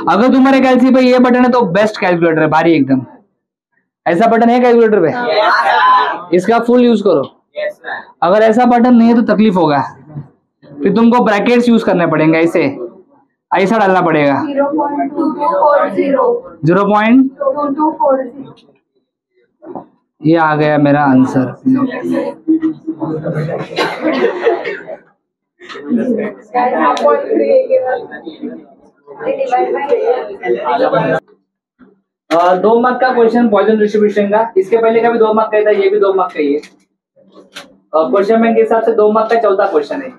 अगर तुम्हारे कैलसी पे ये बटन है तो बेस्ट कैलकुलेटर है, भारी एकदम. ऐसा बटन है कैलकुलेटर पे, इसका फुल यूज करो. अगर ऐसा बटन नहीं है तो तकलीफ होगा, फिर तुमको ब्रैकेट्स यूज करने पड़ेंगे. ऐसा डालना पड़ेगा 0.2240. ये आ गया मेरा आंसर. दो मार्क का क्वेश्चन पॉइजन डिस्ट्रीब्यूशन का. इसके पहले का भी 2 मार्क का था, ये भी 2 मार्क का ही है. क्वेश्चन बैंक के हिसाब से 2 मार्क का चौथा क्वेश्चन है.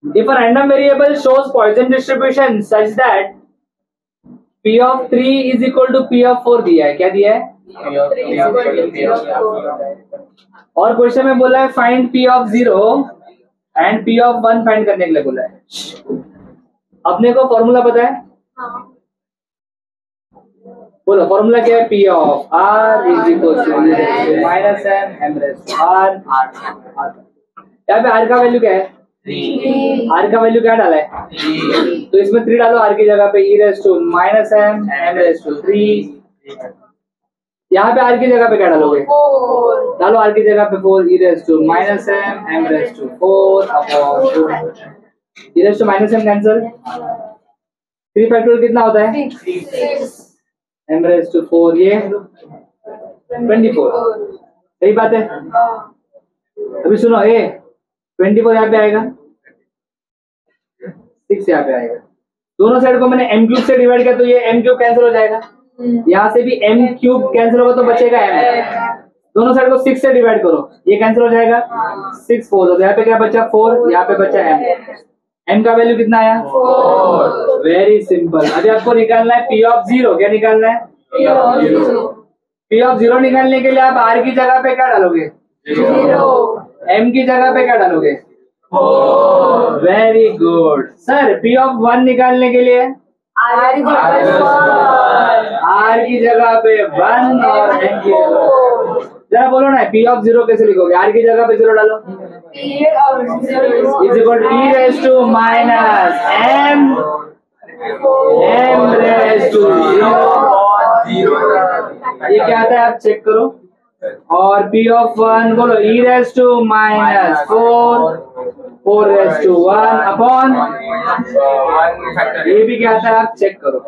If a random variable shows Poisson distribution such that P of 3 is equal to P of 4 दिया है. क्या दिया है? और क्वेश्चन में बोला है find P of 0 and P of 1 find करने के लिए बोला है. अपने को फॉर्मूला पता है? बोलो फॉर्मूला क्या है? P of R is equal to minus m raised to R. यहाँ पे R का वैल्यू क्या है? R का वैल्यू क्या डाला है? तो इसमें 3 डालो R की जगह पे, e raised to minus m raised to 3. यहाँ पे R की जगह पे क्या डालोगे? डालो R की जगह पे 4, e raised to minus m raised to 4 upon 2. e raised to minus m cancel. 3 factorial कितना होता है? 6. m raised to 4 ये 24. सही बात है. अभी सुनो, 24 यहाँ पे आएगा, 6 यहाँ पे आएगा. दोनों साइड को मैंने m क्यूब से डिवाइड किया तो ये m क्यूब कैंसिल हो जाएगा. यहाँ से भी m क्यूब कैंसिल होगा तो बचेगा m. दोनों साइड को 6 से डिवाइड करो, ये कैंसिल हो जाएगा. 6 4 तो यहाँ पे क्या बचा? 4. यहाँ पे बचा m. m का वैल्यू कितना आया? 4. Very simple. अभी आपको निकालना है P of 0. क्या निकालना है? P of 0 निकालने के लिए आप r की जगह पे क्या डालोगे? 0. m की जगह पे क्या डालोगे? 4. Very good. Sir P of 1 निकालने के लिए r की जगह पे 1 और m की जगह. जरा बोलो ना, P of 0 कैसे लिखोगे? r की जगह पे 0 डालो. Is equal to e raised to minus m raised to 0. ये क्या आता है आप चेक करो. और P of 1 बोलो e raised to minus 4 raised to 1 upon ये भी क्या आता है आप चेक करो.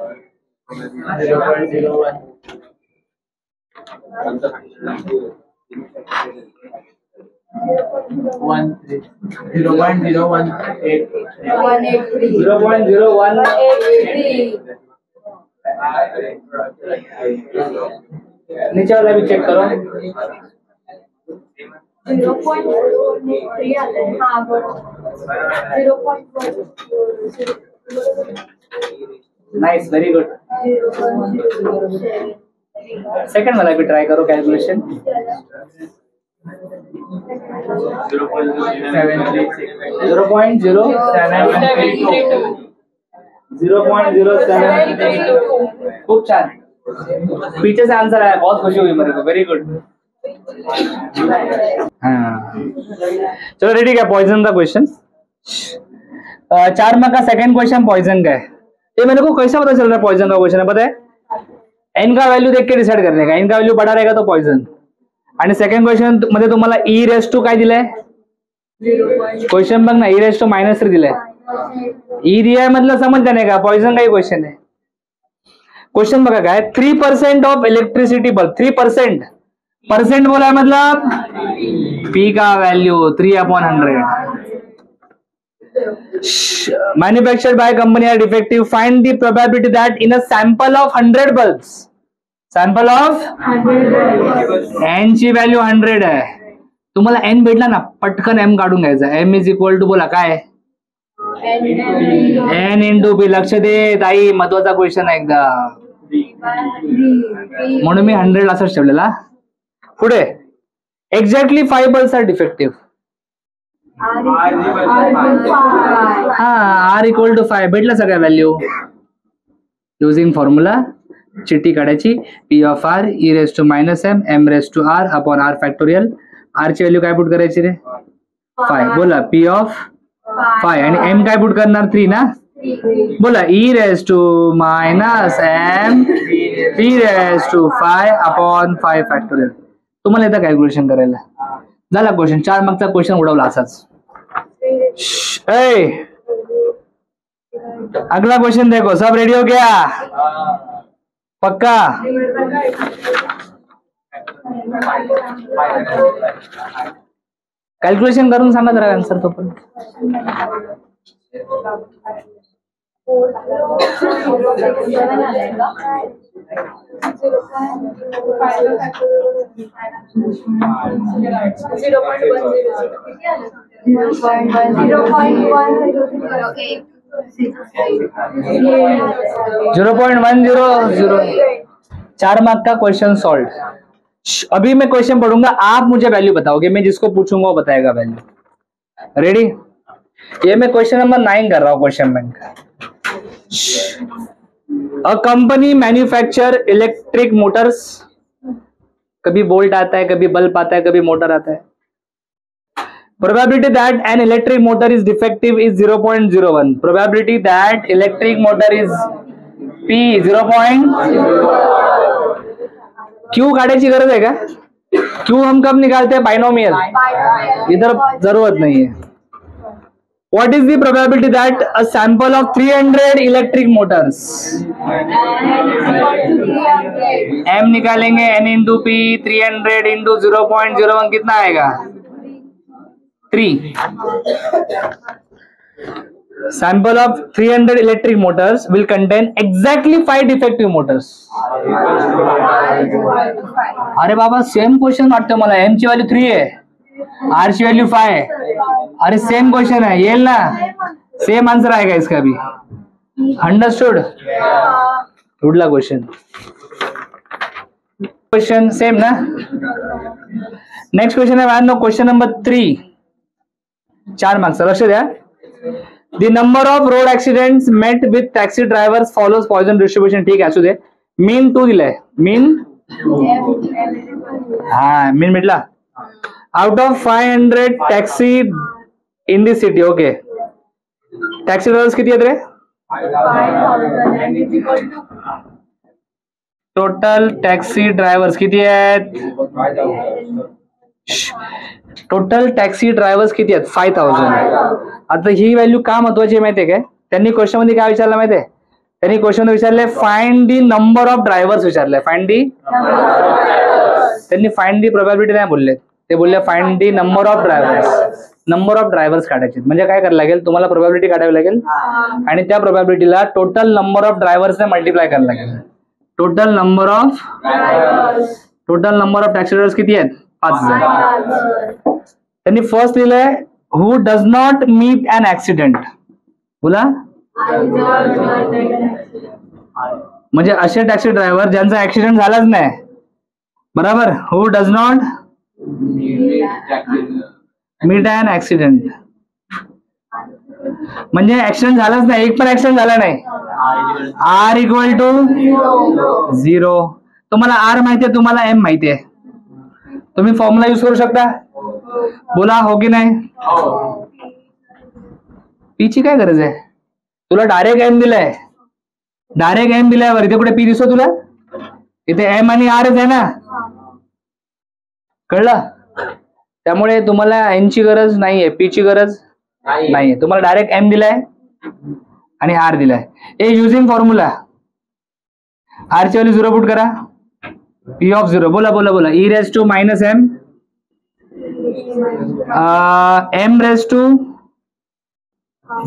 0.0183. नीचे वाला भी चेक करो. 0.3 आता है. हाँ बरोबर. 0.1. Nice, very good. 0.007. सेकंड वाला भी ट्राई करो कैलकुलेशन. 0.072. खूप छान. पीछे से आंसर आया, बहुत खुशी हुई मेरे को. Very good. हाँ चलो रेडी. क्या पॉइजन का क्वेश्चन. 4 मार्क का सेकंड क्वेश्चन पॉइजन का है. ये मेरे को कैसा पता चल रहा है पॉइजन का क्वेश्चन है पता है. एन का व्हॅल्यू देख के डिसाइड करने का. एन का व्हॅल्यू बडा रहेगा तो पॉइजन. आणि सेकंड क्वेश्चन मध्ये तुम्हाला ई रेस टू काय दिलंय. क्वेश्चन बघ ना, ई रेस टू -3 दिलाय. ई दिया मतलब समझ जाने का पॉइजन का ही क्वेश्चन है. क्वेश्चन बघा काय. 3% ऑफ इलेक्ट्रिसिटी बल्ब. 3% परसेंट बोला है मतलब पी का value 3/100. Manufactured by company are defective. Find the probability that in a sample of 100 bulbs. Sample of N ची व्हॅल्यू 100 आहे. तुम्हाला एन भेटला ना, पटकन एम काढून घ्यायचा. एम इज इक्वल टू बोला काय. N into P. लक्ष दे ताई, महत्वाचा क्वेश्चन आहे एकदा. म्हणून मी 100 असंच ठेवलेला. पुढे एक्झॅक्टली 5 बल्ब्स आर डिफेक्टिव्ह. हा आर इक्वल टू 5 भेटला सगळ्या व्हॅल्यू. युझिंग फॉर्म्युला चिट्टी काढायची. P of R e raise to -m m raise to R upon R factorial. R ची व्हॅल्यू काय पुट करायची रे. 5. बोला पी ऑफ 5 आणि एम काय पुट करणार 3 ना. बोला e raise to -m p raise to 5 upon 5 factorial. तुम्हाला येतं कॅल्क्युलेशन करायला. झाला क्वेश्चन. 4 मार्कचा क्वेश्चन उडवला असाच. अगला क्वेश्चन देखो. सब रेडी हो गया पक्का. कॅल्क्युलेशन करून सांगा जरा आन्सर तो पण. जीरो 0.100. 4 मार्क का क्वेश्चन सॉल्व. अभी मैं क्वेश्चन पढ़ूंगा, आप मुझे वैल्यू बताओगे. मैं जिसको पूछूंगा वो बताएगा वैल्यू. रेडी. ये मैं क्वेश्चन नंबर 9 कर रहा हूँ. Question bank. A company manufacture electric Motors. कभी बोल्ट आता है, कभी बल्ब आता है, कभी मोटर आता है. Probability that an electric motor is defective is 0.01. Probability that electric motor is P 0. Q काढायची गरज है क्या. क्यू हम कब निकालते हैं. बाइनोमियल. इधर जरूरत नहीं है. What is the probability that a sample of 300 electric motors. M निकालेंगे n इंटू पी. 300 इंटू 0.01 कितना आएगा 3. Sample of 300 electric motors will contain exactly 5 defective motors. अरे बाबा सेम क्वेश्चन वाटतं मला. एम ची व्हॅल्यू 3 आहे, आर ची व्हॅल्यू 5 आहे. अरे सेम क्वेश्चन है, येईल ना. सेम आंसर आएगा इसका भी. अंडरस्टूड. उडला क्वेश्चन. क्वेश्चन सेम ना. नेक्स्ट क्वेश्चन है क्वेश्चन नंबर 3. 4 मार्क्स. लक्ष द्या. The number of road accidents met with taxi drivers follows Poisson distribution. ठीक आहे असू दे. मीन 2 दिलाय. मीन हा मीन भेटला. Out of 500 taxi in the city. Okay. Taxi drivers किती आहेत रे. टोटल टॅक्सी ड्रायव्हर्स किती आहेत. टोटल टॅक्सी ड्रायव्हर्स किती आहेत 5000. आता ही व्हॅल्यू का महत्वाची आहे माहितीये काय. त्यांनी क्वेश्चन मध्ये काय विचारलं माहितीये. त्यांनी क्वेश्चन मध्ये विचारले find the number of drivers विचारले. Find the. त्यांनी फाइंड दी प्रोबॅबिलिटी नाही बोलले. ते बोलले find the number of drivers. Number of drivers काढायचे. म्हणजे काय करायला लागेल तुम्हाला प्रोबॅबिलिटी काढावी लागेल आणि त्या प्रोबॅबिलिटीला टोटल नंबर ऑफ ड्रायव्हर्सने मल्टिप्लाय करायला लागेल. Total number of taxi drivers किती आहेत? 5000. त्यांनी फर्स्ट लिहिलंय who does not meet an accident. बोला, म्हणजे असे टॅक्सी ड्रायव्हर ज्यांचा ऍक्सिडेंट झालाच नाही. बरोबर. Who does not meet an accident म्हणजे ऍक्सिडेंट झालाच नाही, एक पण ऍक्सिडेंट झाला नाही. R equal to 0. तुम्हाला आर माहितीये, तुम्हाला एम माहितीये, तुम्ही फॉर्म्युला युज करू शकता. बोला हो की नाही? पीची काय गरज आहे? तुला डायरेक्ट एम दिलाय, इथे कुठे पी दिसतो तुला? इथे एम आणि आरच आहे ना, कळलं? त्यामुळे तुम्हाला एन ची गरज नाहीये, पी ची गरज नाहीये. तुम्हाला डायरेक्ट एम दिलाय आणि आर दिलाय. ए युजिंग फॉर्म्युला आर ची व्हॅल्यू 0 पुट करा. पी ऑफ 0 बोला बोला बोला. E raise to minus M, M raise to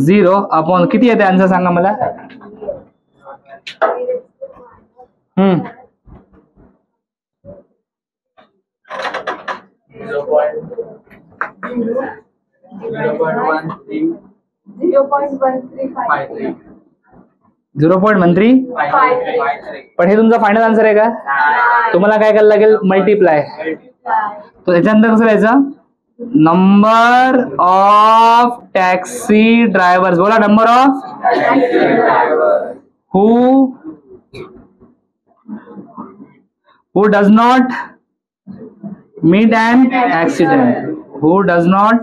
0 upon किती येते आन्सर सांगा मला. 0.13. पण हे तुमचा फायनल आन्सर आहे का? तुम्हाला काय करायला लागेल? मल्टिप्लाय. तो त्याच्यानंतर कसं लिहायचं? Number of taxi drivers. बोला, number of who does not meet an accident. Who does not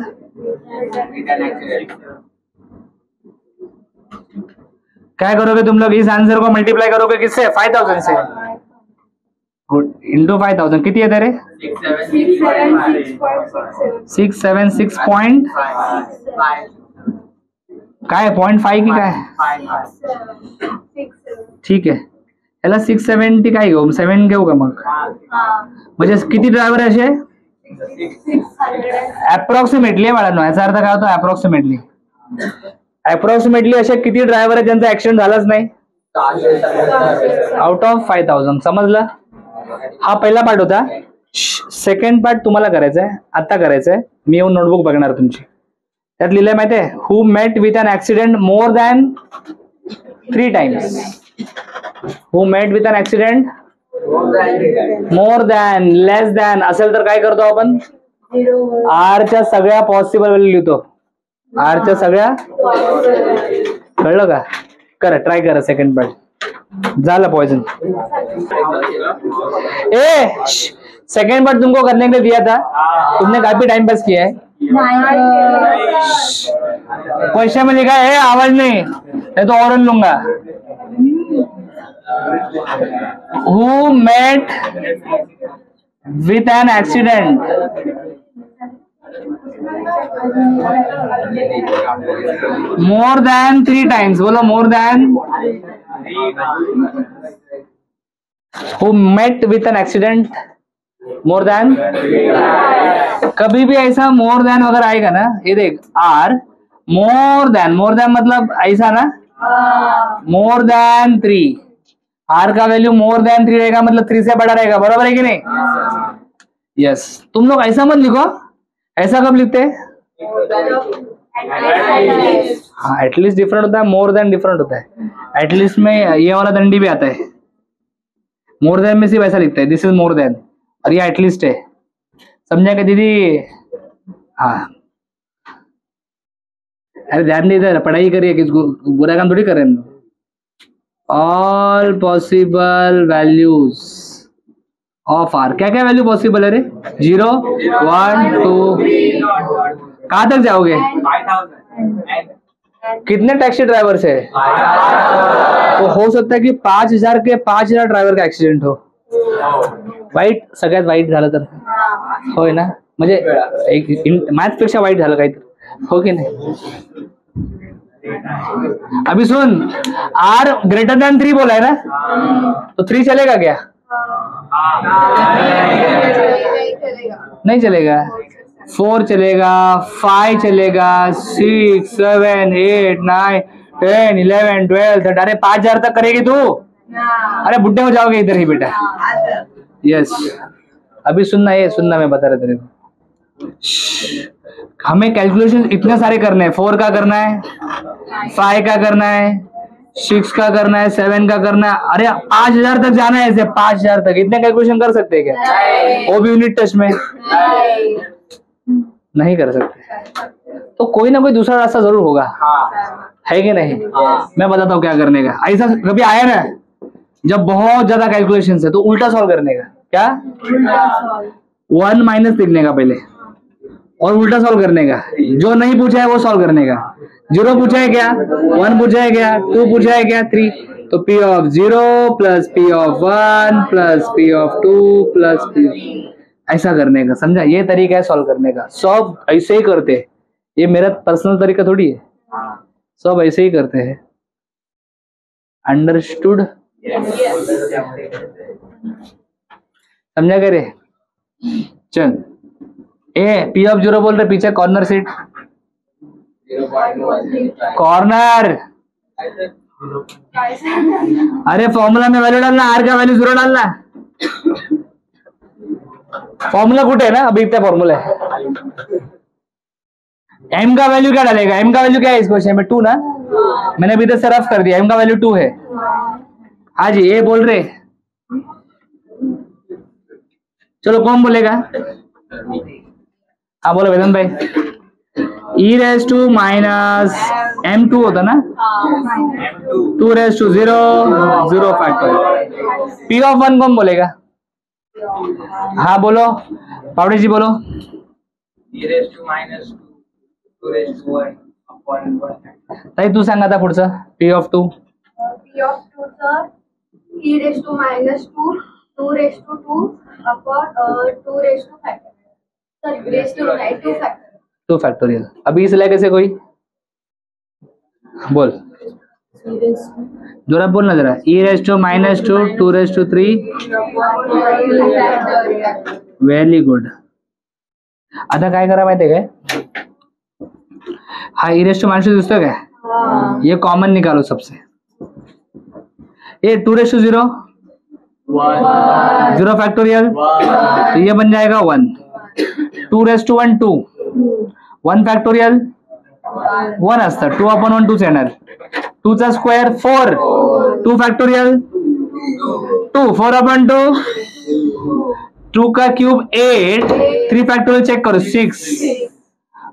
क्या करोगे तुम लोग? इस आंसर को मल्टीप्लाई करोगे किससे? 5000 से. गुड. इंटू 5000 किती येते रे? 676 पॉइंट काय 0.5 की काय? ठीक आहे. याला 670 काय घेऊ? 7 घेऊ का मग? म्हणजे किती ड्रायव्हर आहे असे? अप्रॉक्सिमेटली बाळांनो. याचा अर्थ काय होतो? अप्रॉक्सिमेटली असे किती ड्रायव्हर आहेत ज्यांचा ऍक्सिडेंट झालाच नाही? Out of 5000. समजलं? हा पहिला पार्ट होता. सेकंड पार्ट तुम्हाला करायचा आहे, आता करायचा आहे. मी येऊन नोटबुक बघणार तुमची. त्यात लिहिलंय माहितीये, who met with an accident more than 3 times. Who met with an accident more than, less than असेल तर काय करतो आपण? आरच्या सगळ्या पॉसिबल व्हॅल्यू लिहितो. आरच्या सगळ्या. कळलं का? करा, ट्राय करा सेकंड पार्ट. झालं पॉइजन. ए सेकंड पार्ट तुमको करने के लिए दिया था, तुमने काफी टाइम पास किया है. क्वेश्चन में लिखा है आवाज नहीं तो और लूंगा. Who met with an accident more than 3 times. बोलो more than. Who met with an accident more than. कभी भी ऐसा मोर देन अगर आएगा ना, ये देख आर मोर देन मतलब ऐसा ना, मोर देन 3. आर का वैल्यू मोर देन 3 रहेगा मतलब 3 से बड़ा रहेगा. बराबर है कि नहीं? यस. तुम लोग ऐसा मत लिखो. ऐसा कब लिखते हैं? हाँ, एटलीस्ट डिफरेंट होता है, मोर देन डिफरेंट होता है. एटलीस्ट में ये वाला दंडी भी आता है. मोर देन में सिर्फ ऐसा लिखता है, दिस इज मोर देन, और ये एटलीस्ट है. समझा क्या दीदी? हाँ. अरे ध्यान नहीं इधर, पढ़ाई करिए, किसको बुरा काम थोड़ी कर रहे हैं. All possible values of R. क्या क्या वैल्यू पॉसिबल है रे? 0, 1, 2. कहां तक जाओगे? कितने टैक्सी ड्राइवर्स है? तो हो सकता है कि 5000 के 5000 ड्रायव्हर का ऍक्सिडेंट हो. वाईट, सगळ्यात वाईट झालं तर होय ना. म्हणजे मॅथ्स पेक्षा वाईट झालं काहीतरी, हो की नाही? अभी सुन, आर ग्रेटर देन 3 बोला है ना, तो 3 चलेगा क्या? नहीं चलेगा. 4 चलेगा, 5 चलेगा, 6, 7, 8, 9, 10, 11, 12, 13. अरे 5000 तक करेगी तू. अरे बुड्ढे हो जाओगे इधर ही बेटा। यस अभी सुनना, ये सुनना, मैं बता रहा तेरे को। हमें कैलकुलेशन इतने सारे करने हैं। 4 का करना है, 5 का करना है, 6 का करना है, 7 का करना है। अरे 5000 तक जाना है ऐसे, 5000 तक। इतने कैलकुलेशन कर सकते हैं क्या? वो भी यूनिट टेस्ट में नहीं कर सकते। तो कोई ना कोई दूसरा रास्ता जरूर होगा, है कि नहीं? मैं बताता हूँ क्या करने का। ऐसा कभी आया ना जब बहुत ज्यादा कैलकुलेशन है तो उल्टा सॉल्व करने का। क्या? 1 माइनस लिखने का पहले और उल्टा सॉल्व करने का। जो नहीं पूछा है वो सॉल्व करने का। 0 पूछा है क्या, 1 पूछा है क्या, 2 पूछा है क्या, 3। तो P of 0 plus P of 1 plus P of 2 plus P, ऐसा करने का। समझा? ये तरीका है सॉल्व करने का। सब ऐसे ही करते हैं, ये मेरा पर्सनल तरीका थोड़ी है, सब ऐसे ही करते हैं। अंडरस्टूड? समझा करे? चल ए P of 0 बोल रहे, पीछे कॉर्नर सीट, कॉर्नर। अरे फॉर्मूला में वैल्यू डालना, आर का वैल्यू 0 डालना। फॉर्मूला कुछ है ना, अभी इतना फॉर्मूला है। एम का वैल्यू क्या डालेगा? एम का वैल्यू क्या है इस क्वेश्चन में? 2 ना। मैंने अभी इधर से रफ कर दिया, एम का वैल्यू 2 है। हाँ जी, ये बोल रहे। चलो कौन बोलेगा? हाँ बोलो वेदन भाई। ई रेस टू माइनस M2 होता ना, 2 raise to 0 0 factor. P of 1 कौन बोलेगा? हाँ बोलो पावड़े जी बोलो। E raised to minus 2 raised to 1 upon 1. ताई तू सांगा आता पुढचं P of 2. P of 2 sir, e raised to minus 2, 2 raised to 2 upon 2 raised to factor. Sorry, raised to 2 factor. 2 factorial. अभी इस लेके से कोई बोल, जोरा बोलना जरा। E raise to minus 2, 2 raise to 3। Very good. आता काय करा माहितीये काय? हा E रेस टू माइनस 2 दिसतोय काय? ये कॉमन निकालो सबसे। ये 2 रेस टू 0 0 फैक्टोरियल, तो ये बन जाएगा 1। 2 रेस टू 1 2, 1 फॅक्टोरियल 1 असतं, 2 अपॉन 1 2 येणार। 2 चा स्क्वेअर 4, 2 फॅक्टोरियल 2, 4 अपॉन 2, 2 का क्यूब 8, 3 फैक्टोरियल चेक करो 6।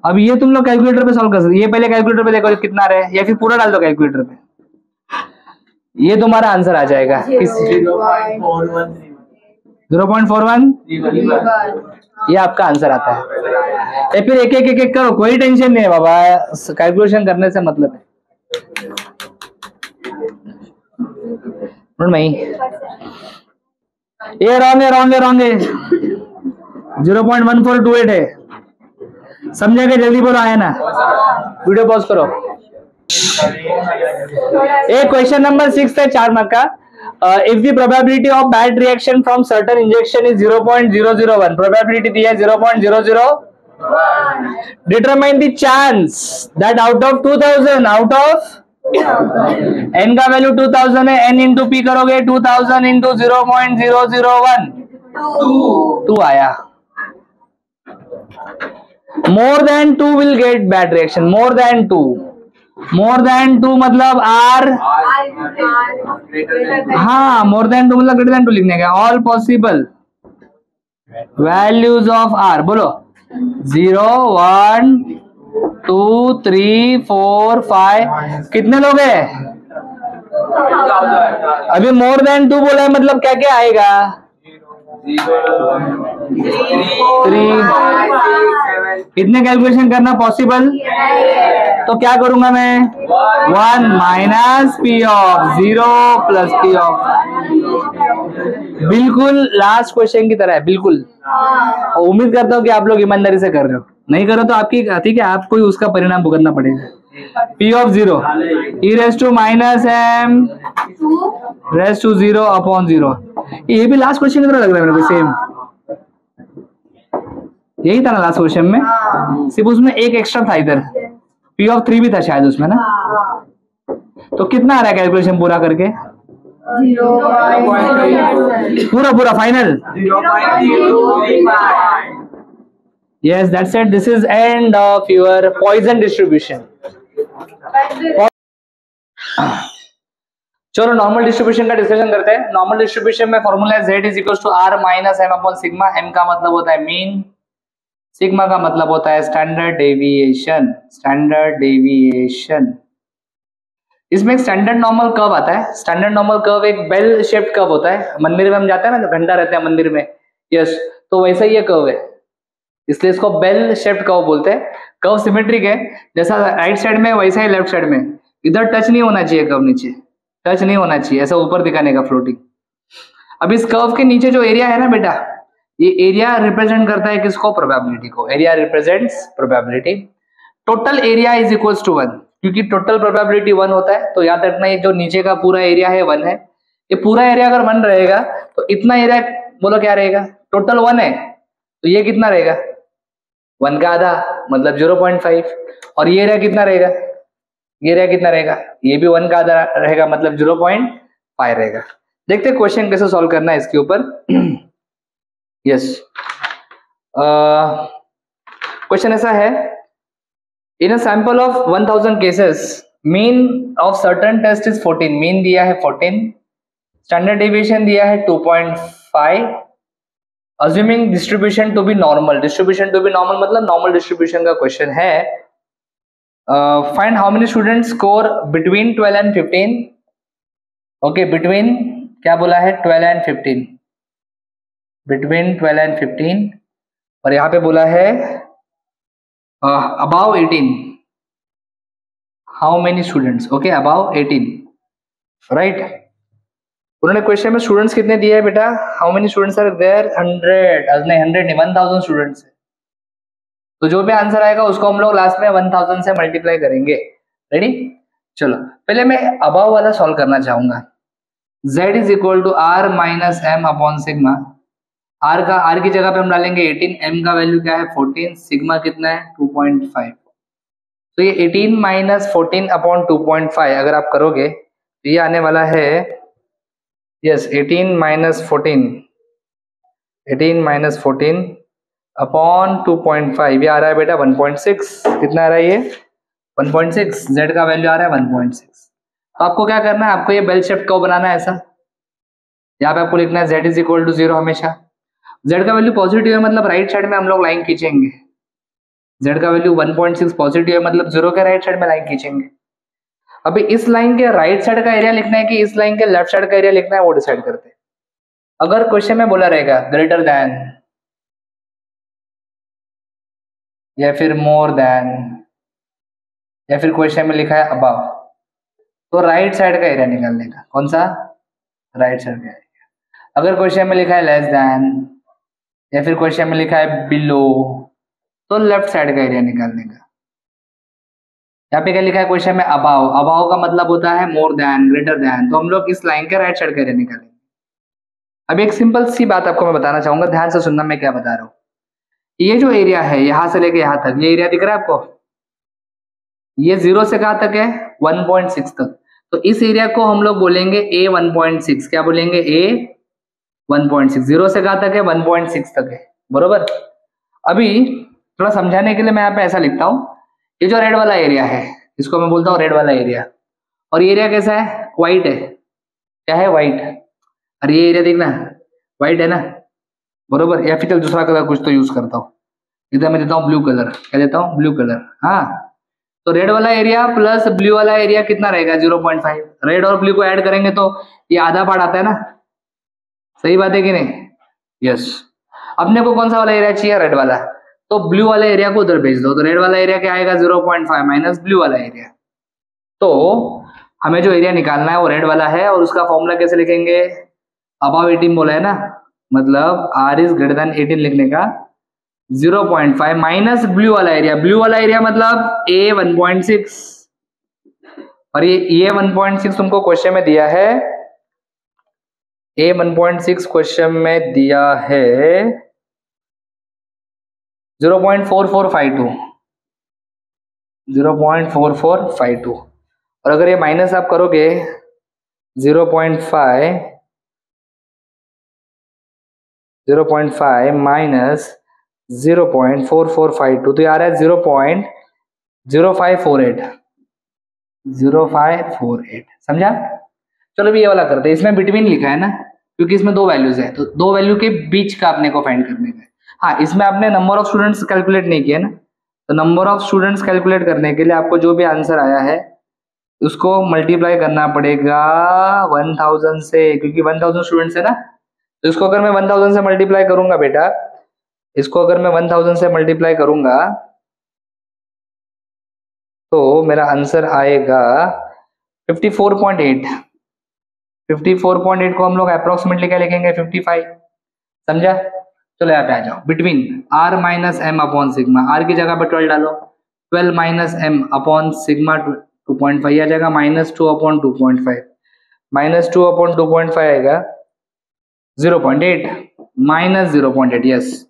अब ये तुम लोग कैलकुलेटर पे सॉल्व कर सकते। ये पहले कैलकुलेटर पे देखो कितना आ रहा है, या फिर पूरा डाल दो कैलकुलेटर पे, ये तुम्हारा आंसर आ जाएगा। 0.41 ये आपका आंसर आता है। फिर एक एक करो, कोई टेंशन नहीं है बाबा, कैलकुलेशन करने से मतलब है। ये रॉन्ग है 0.1428 है। समझे क्या? जल्दी बोलो, आया ना? वीडियो पॉज करो। एक क्वेश्चन नंबर 6 है 4 मार्क का। If the probability of bad reaction from certain injection is 0.001, probability दी है 0.001, determine the chance that out of 2000, out of n का वैल्यू 2000 है, n इंटू p करोगे 2000 इंटू 0.001, 2 आया। more than 2 will get bad reaction, more than 2 मतलब R, हाँ more than 2 मतलब greater than 2 लिखने का। all possible values of R, बोलो 0 1 2 3 4 5। कितने लोग हैं? अभी more than 2 बोला है, मतलब क्या क्या आएगा? 3। इतने कैलकुलेशन करना पॉसिबल? तो क्या करूंगा मैं? 1 minus P of 0 plus P of, बिल्कुल लास्ट क्वेश्चन की तरह है, बिल्कुल। उम्मीद करता हूँ कि आप लोग ईमानदारी से कर रहे हो। नहीं करो तो आपकी, ठीक है, आपको ही उसका परिणाम भुगतना पड़ेगा। P of 0 e raise to minus m raise to 0 upon 0। ये भी लास्ट क्वेश्चन की तरह लग रहा है मेरे को, सेम यही था ना लास्ट क्वेश्चन में, सिर्फ उसमें एक एक्स्ट्रा था इधर, P of 3 भी था शायद उसमें ना। तो कितना आ रहा है कैलकुलेशन पूरा करके? पूरा पूरा final 0.035. yes that's it this is end of your Poisson distribution चलो नॉर्मल डिस्ट्रीब्यूशन का डिस्कशन करते हैं नॉर्मल डिस्ट्रीब्यूशन में फॉर्मूला है z is equal to r minus m upon sigma m का मतलब होता है मीन सिग्मा का मतलब होता है स्टैंडर्ड डेविएशन इसमें एक स्टैंडर्ड नॉर्मल कर्व आता है स्टैंडर्ड नॉर्मल कर्व एक बेल शेप्ड कर्व होता है मंदिर में हम जाते हैं ना जो घंटा रहता है मंदिर में यस तो वैसा ही ये कर्व है इसलिए इसको बेल शेप्ड कर्व बोलते हैं कर्व सिमेट्रिक है जैसा राइट साइड में वैसा ही लेफ्ट साइड में इधर टच नहीं होना चाहिए कर्व नीचे टच नहीं होना चाहिए ऐसा ऊपर दिखाने का फ्लोटिंग अब इस कर्व के नीचे जो एरिया है ना बेटा ये एरिया रिप्रेजेंट करता है किसको प्रोबेबिलिटी को area represents probability total area is equals to 1 क्योंकि टोटल प्रोबेबिलिटी 1 होता है तो याद रखना ये जो नीचे का पूरा एरिया है 1 है ये पूरा एरिया अगर 1 रहेगा तो इतना एरिया बोलो क्या रहेगा टोटल 1 है तो ये कितना रहेगा 1 का आधा मतलब 0.5 और ये एरिया कितना रहेगा ये एरिया कितना रहेगा ये भी 1 का आधा रहेगा मतलब 0.5 रहेगा देखते हैं क्वेश्चन कैसे सॉल्व करना है इसके ऊपर यस क्वेश्चन ऐसा है in a sample of 1000 cases mean of certain test is 14 mean दिया है 14 स्टैंडर्ड डेविएशन दिया है 2.5 assuming distribution to be normal मतलब नॉर्मल डिस्ट्रीब्यूशन का क्वेश्चन है find how many students score between 12 and 15 okay between क्या बोला है 12 एंड 15 बिटवीन 12 एंड 15 और यहाँ पे बोला है above 18 how many students okay above 18 right उन्होंने क्वेश्चन में स्टूडेंट्स कितने दिए हैं बेटा how many students are there 100 नहीं 1000 स्टूडेंट्स तो जो भी आंसर आएगा उसको हम लोग लास्ट में 1000 से मल्टीप्लाई करेंगे रेडी चलो पहले मैं अबाव वाला सॉल्व करना चाहूंगा z is equal to r minus M upon sigma r की जगह पे हम डालेंगे 18 m का वैल्यू क्या है 14 सिग्मा कितना है 2.5 तो ये 18 माइनस 14 अपॉन 2.5 अगर आप करोगे तो ये आने वाला है यस 18 माइनस 14 अपॉन 2.5 ये आ रहा है बेटा 1.6 कितना आ रहा है ये 1.6 z का वैल्यू आ रहा है 1.6 तो आपको क्या करना है आपको ये बेल शेप कर्व बनाना है ऐसा यहाँ पे आपको लिखना है z इज इक्वल टू 0 हमेशा z का वैल्यू पॉजिटिव है मतलब राइट साइड में हम लोग लाइन खींचेंगे z का वैल्यू 1.6 पॉजिटिव है मतलब 0 के राइट साइड में लाइन खींचेंगे अभी इस लाइन के राइट साइड का एरिया लिखना है कि इस लाइन के लेफ्ट साइड का एरिया लिखना है वो डिसाइड करते हैं अगर क्वेश्चन में बोला रहेगा ग्रेटर देन या फिर मोर देन या फिर क्वेश्चन में लिखा है अबव तो राइट साइड का एरिया निकालने का कौन सा राइट साइड का एरिया अगर क्वेश्चन में लिखा है लेस देन या फिर क्वेश्चन में लिखा है बिलो तो लेफ्ट साइड का एरिया निकालने का यहाँ पे क्या लिखा है क्वेश्चन में अबाव अबाव का मतलब होता है मोर देन ग्रेटर देन तो हम लोग इस लाइन के राइट साइड का एरिया निकालेंगे अब एक सिंपल सी बात आपको मैं बताना चाहूंगा ध्यान से सुनना मैं क्या बता रहा हूँ ये जो एरिया है यहां से लेके यहां तक ये एरिया दिख रहा है आपको ये 0 से कहां तक है 1.6 तक तो इस एरिया को हम लोग बोलेंगे a 1.6 क्या बोलेंगे a 1.6 0 से कहां तक है 1.6 तक है बरोबर अभी थोड़ा समझाने के लिए मैं यहाँ पे ऐसा लिखता हूँ ये जो रेड वाला एरिया है इसको मैं बोलता हूँ रेड वाला एरिया और ये एरिया कैसा है व्हाइट है क्या है व्हाइट और ये एरिया देखना व्हाइट है ना बरोबर या फिर चल दूसरा कलर कुछ तो यूज करता हूँ इधर मैं देता हूँ ब्लू कलर क्या देता हूँ ब्लू कलर हाँ तो रेड वाला एरिया प्लस ब्लू वाला एरिया कितना रहेगा 0.5 रेड और ब्लू को ऐड करेंगे तो ये आधा पार्ट आता है ना सही बात है कि नहीं यस अपने को कौन सा वाला एरिया चाहिए रेड वाला तो ब्लू वाले एरिया को उधर भेज दो तो रेड वाला एरिया क्या आएगा 0.5 माइनस ब्लू वाला एरिया तो हमें जो एरिया निकालना है वो रेड वाला है और उसका फॉर्मूला कैसे लिखेंगे अबाव 18 बोला है ना मतलब r इज ग्रेटर देन 18 लिखने का 0.5 माइनस ब्लू वाला एरिया मतलब a 1.6 और ये 1.6 तुमको क्वेश्चन में दिया है a 1.6 क्वेश्चन में दिया है 0.4452 और अगर ये माइनस आप करोगे 0.5 माइनस 0.4452 तो ये आ रहा है 0.0548 समझा। चलो भी ये वाला करते हैं, इसमें बिटवीन लिखा है ना क्योंकि इसमें दो वैल्यूज है तो दो वैल्यू के बीच का अपने को फाइंड करने का है। हाँ इसमें आपने नंबर ऑफ स्टूडेंट्स कैलकुलेट नहीं किया ना, तो नंबर ऑफ स्टूडेंट्स कैलकुलेट करने के लिए आपको जो भी आंसर आया है उसको मल्टीप्लाई करना पड़ेगा 1000 से, क्योंकि 1000 स्टूडेंट्स है ना, तो इसको अगर मैं 1000 से मल्टीप्लाई करूंगा बेटा, इसको अगर मैं 1000 से मल्टीप्लाई करूंगा तो मेरा आंसर आएगा 54.8। 54.8 को हम लोग अप्रोक्सीमेटली क्या लिखेंगे 55, समझा। चलो यहाँ पे आ जाओ, between r minus M upon sigma, r की जगह पे 12 डालो, 12 माइनस एम अपॉन सिग्मा 2.5 आ जाएगा, -2 अपॉन 2.5, -2 अपॉन 2.5 आएगा 0.8 माइनस 0.8 यस।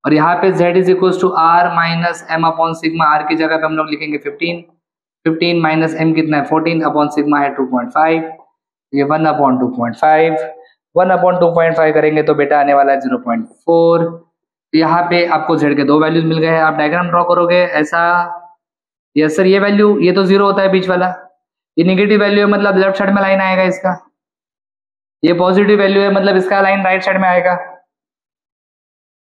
और यहाँ पे z is equal to r minus M upon sigma, r की जगह पे हम लोग लिखेंगे 15, 15 माइनस m कितना है 14 अपॉन सिग्मा है 2.5, ये 1 अपॉन 2.5, 1 अपॉन 2.5 करेंगे तो बेटा आने वाला है 0.4। यहाँ पे आपको z के दो वैल्यूज मिल गए हैं, आप डायग्राम ड्रॉ करोगे ऐसा, यस सर ये वैल्यू ये तो 0 होता है बीच वाला, ये नेगेटिव वैल्यू है मतलब लेफ्ट साइड में लाइन आएगा इसका, ये पॉजिटिव वैल्यू है मतलब इसका लाइन राइट साइड में आएगा,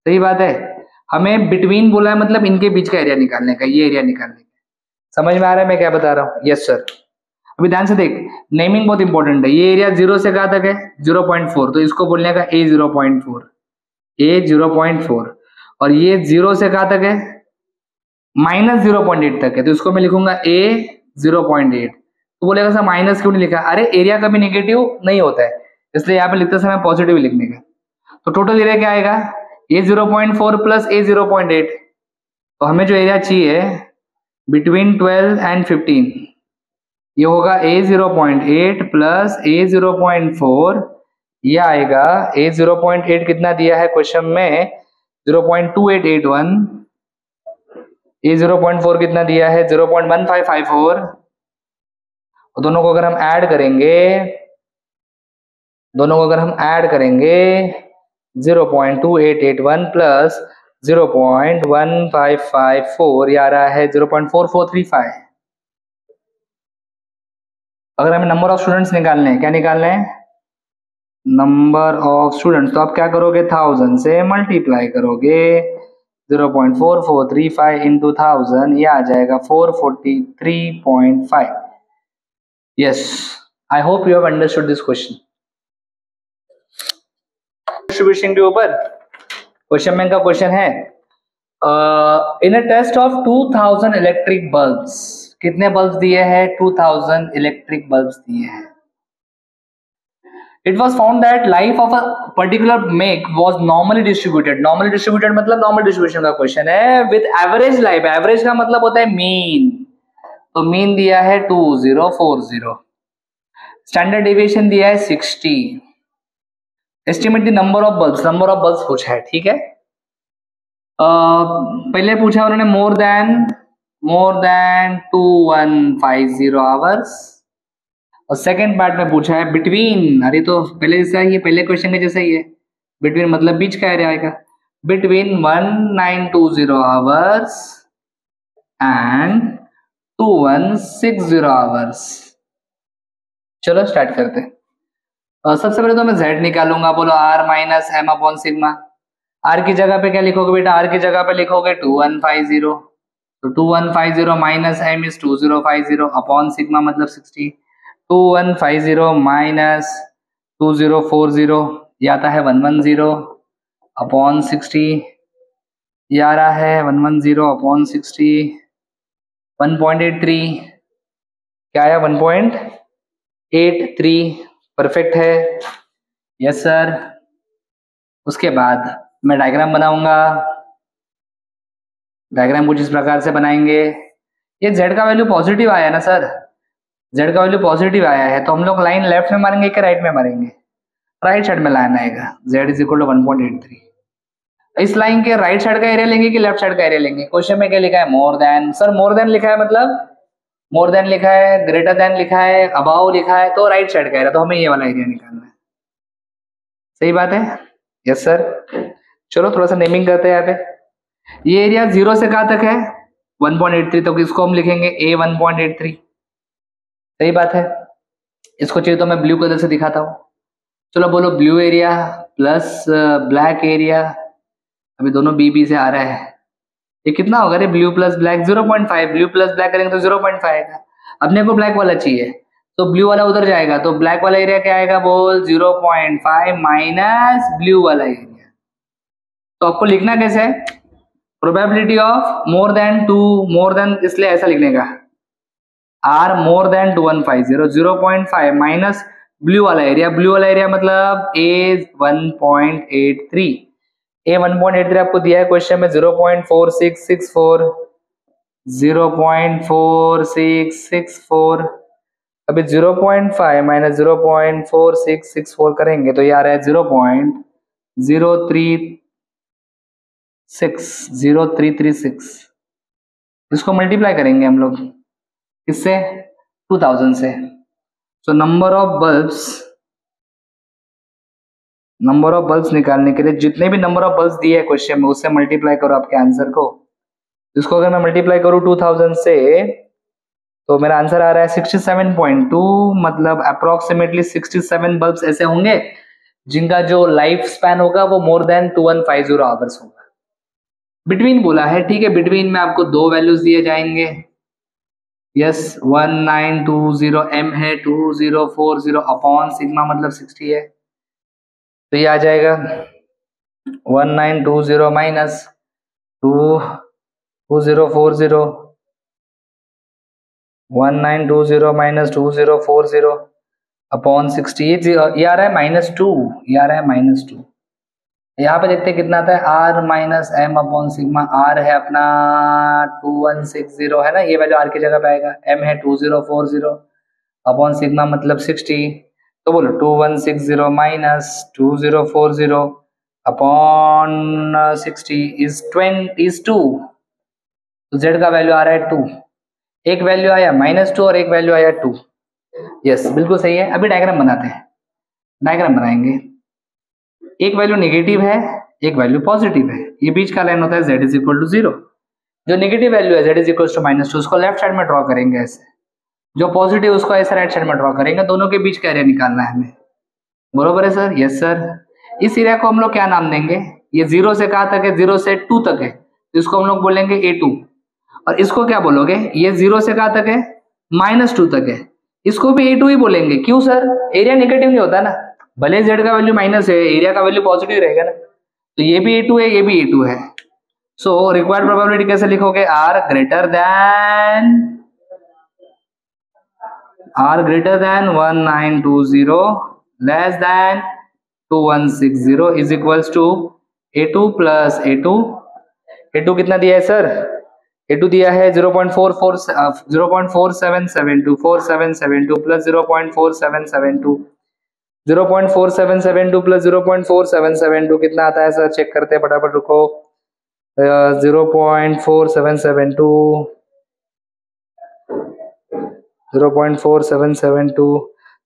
सही बात है। हमें बिटवीन बोला है मतलब इनके बीच का एरिया निकालने का, ये एरिया निकालने का, समझ में आ रहा है मैं क्या बता रहा हूँ। Yes sir. अभी ध्यान से देख, नेमिंग बहुत इंपॉर्टेंट है, ये एरिया 0 से कहाँ तक है 0.4, तो इसको बोलने का a 0.4, a 0.4, और ये 0 से कहाँ तक है -0.8 तक है, तो इसको मैं लिखूंगा a 0.8। तो बोलेगा सर माइनस क्यों नहीं लिखा, अरे एरिया कभी नेगेटिव नहीं होता है इसलिए यहाँ पे लिखते समय पॉजिटिव लिखने का। तो टोटल एरिया क्या आएगा a 0.4 प्लस a 0.8, तो हमें जो एरिया चाहिए बिटवीन 12 एंड 15 ये होगा a 0.8 प्लस a 0.4, ये आएगा a 0.8 कितना दिया है क्वेश्चन में 0.2881, a 0.4 कितना दिया है 0.1554, और दोनों को अगर हम ऐड करेंगे 0.2881 प्लस 0.1554 ये आ रहा है 0.4435। अगर हमें नंबर ऑफ स्टूडेंट्स निकालने हैं, क्या निकालने हैं नंबर ऑफ स्टूडेंट्स, तो आप क्या करोगे 1000 से मल्टीप्लाई करोगे, 0.4435 इंटू 1000 ये आ जाएगा 443.5। Yes I hope you have understood this question. Distribution के ऊपर क्वेश्चन बैंक का क्वेश्चन है, in a test of 2000 electric bulbs, कितने बल्ब्स दिए हैं 2000 इलेक्ट्रिक बल्ब्स दिए हैं। It was found that life of a particular make was normally distributed, normally distributed मतलब नॉर्मल डिस्ट्रीब्यूशन का क्वेश्चन है, विद एवरेज लाइफ, एवरेज का मतलब होता है मीन, तो मीन दिया है 2040, स्टैंडर्ड डेविएशन दिया है 60, estimate the number of bulbs, number of bulbs पूछा है, ठीक है। पहले पूछा उन्होंने मोर देन 2150 आवर्स, और सेकेंड पार्ट में पूछा है बिटवीन, अरे तो पहले जैसा ही है, पहले क्वेश्चन के जैसा ही है, बिटवीन मतलब बीच का एरिया आएगा, बिटवीन 1920 आवर्स एंड 2160 आवर्स। चलो स्टार्ट करते हैं। सबसे पहले तो मैं z निकालूंगा, बोलो r minus M upon sigma, r की जगह पे क्या लिखोगे बेटा, r की जगह पे लिखोगे 2150, तो 2150 minus m is 2050 upon sigma मतलब 60, 2150 माइनस 2040 ये आता है 110 अपॉन 60, ये आ रहा है 110 अपॉन 60, 1.83 क्या आया 1.83, परफेक्ट है, यस सर। उसके बाद मैं डायग्राम बनाऊंगा, डायग्राम कुछ इस प्रकार से बनाएंगे, ये z का वैल्यू पॉजिटिव आया ना सर, z का वैल्यू पॉजिटिव आया है तो हम लोग लाइन लेफ्ट में मारेंगे कि राइट में मारेंगे, राइट साइड में लाइन आएगा, z इज इक्वल टू 1.83। इस लाइन के राइट साइड का एरिया लेंगे कि लेफ्ट साइड का एरिया लेंगे, क्वेश्चन में क्या लिखा है more than, sir more than लिखा है मतलब मोर देन लिखा है, ग्रेटर देन लिखा है, अबाउ लिखा है, तो राइट साइड का एरिया, तो हमें ये वाला एरिया निकालना है। सही बात है, यस सर। चलो थोड़ा सा नेमिंग करते हैं यहाँ पे। ये एरिया 0 से कहाँ तक है, 1.83, तो इसको हम लिखेंगे A 1.83। सही बात है। इसको चाहिए तो मैं ब्लू कलर से दिखाता हूँ। चलो बोलो blue area plus black area, अभी दोनों बी से आ रहा है, ये कितना होगा रे? Blue plus black 0.5, blue plus black करेंगे तो 0.5 आएगा। अपने को ब्लैक वाला चाहिए तो ब्लू वाला उधर जाएगा, तो ब्लैक वाला एरिया क्या आएगा बोल, 0.5 माइनस ब्लू वाला एरिया। तो आपको लिखना कैसे है, probability of more than 2, more than इसलिए ऐसा लिखने का, R more than 2150, 0.5 minus blue वाला एरिया, ब्लू वाला एरिया मतलब A 1.83, A 1.83 आपको दिया है क्वेश्चन में 0.4664, 0.4664। अभी 0.5 माइनस 0.4664 करेंगे तो ये आ रहा है 0.0336। इसको मल्टीप्लाई करेंगे हम लोग इससे 2000 से। सो नंबर ऑफ बल्ब्स निकालने के लिए जितने भी नंबर ऑफ बल्ब्स दिए है क्वेश्चन में उससे मल्टीप्लाई करो आपके आंसर को। इसको अगर मैं मल्टीप्लाई करूँ 2000 से तो मेरा आंसर आ रहा है 67.2, मतलब अप्रोक्सीमेटली 67 बल्ब्स ऐसे होंगे जिनका जो लाइफ स्पैन होगा वो मोर देन 2150 आवर्स होगा। बिटवीन बोला है, ठीक है, बिटवीन में आपको दो वैल्यूज दिए जाएंगे, यस 1920 m है, 2040 अपॉन सिग्मा मतलब 60 है, तो ये आ जाएगा 1920 माइनस 2040, 1920 माइनस 2040 अपॉन 60, ये आ रहा है -2, ये आ रहा है -2। यहाँ पे देखते हैं कितना आता है, R minus M upon sigma, R है अपना 2160 है ना, ये वैल्यू आर की जगह पे आएगा, एम है 2040 अपॉन सिग्मा मतलब 60, तो बोलो 2160 माइनस 2040 अपॉन 60 इज 2, तो जेड का वैल्यू आ रहा है 2, एक वैल्यू आया -2 और एक वैल्यू आया 2, यस बिल्कुल सही है। अभी डायग्राम बनाते हैं, डायग्राम बनाएंगे, एक वैल्यू नेगेटिव है एक वैल्यू पॉजिटिव है, ये बीच का लाइन होता है z इज इक्वल टू 0, जो नेगेटिव वैल्यू है z इज इक्वल टू -2 उसको लेफ्ट साइड में ड्रॉ करेंगे ऐसे, जो पॉजिटिव उसको ऐसे राइट साइड में ड्रॉ करेंगे, दोनों के बीच का एरिया निकालना है हमें, बरोबर है सर? Yes sir. इस एरिया को हम लोग क्या नाम देंगे, ये 0 से कहाँ तक है, 0 से 2 तक है, तो इसको हम लोग बोलेंगे A2, और इसको क्या बोलोगे, ये 0 से कहाँ तक है, -2 तक है, इसको भी A2 ही बोलेंगे। क्यों सर, एरिया नेगेटिव नहीं होता ना, भले z का वैल्यू माइनस है एरिया का वैल्यू पॉजिटिव रहेगा ना, तो ये भी A2 है ये भी A2 है। सो रिक्वायर्ड प्रोबेबिलिटी कैसे लिखोगे, r greater than 1920 less than 2160 is equals to A2 plus A2 कितना दिया है सर, A2 दिया है 0.4772 प्लस 0.4772 प्लस 0.4772 कितना आता है सर, चेक करते हैं फटाफट, रुको, 0.4772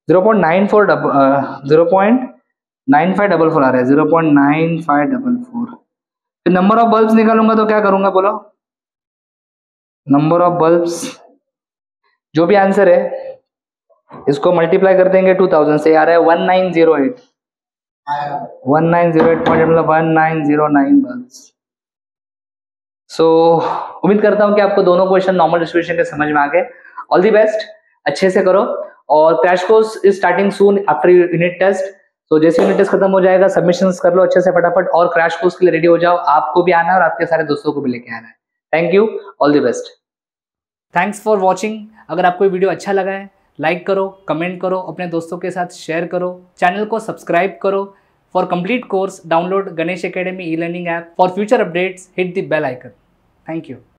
0.9544 आ रहा है, 0.9544। फिर नंबर ऑफ बल्ब्स निकालूंगा तो क्या करूंगा बोलो, नंबर ऑफ बल्ब्स जो भी आंसर है इसको मल्टीप्लाई कर देंगे 2000 से, आ रहा है 1908 मतलब 1909 बल्ब्स। सो उम्मीद करता हूं कि आपको दोनों क्वेश्चन नॉर्मल डिस्ट्रीब्यूशन के समझ में आ गए। ऑल दी बेस्ट, अच्छे से करो, और crash course is starting soon after unit test, तो जैसे यूनिट टेस्ट खत्म हो जाएगा सबमिशंस कर लो अच्छे से फटाफट, और क्रैश कोर्स के लिए रेडी हो जाओ, आपको भी आना है और आपके सारे दोस्तों को भी लेके आना है। Thank you, all the best, thanks for watching. अगर आपको वीडियो अच्छा लगा है लाइक करो, कमेंट करो, अपने दोस्तों के साथ शेयर करो, चैनल को सब्सक्राइब करो। For complete course download Ganesh academy e learning app. For future updates hit the bell icon. Thank you.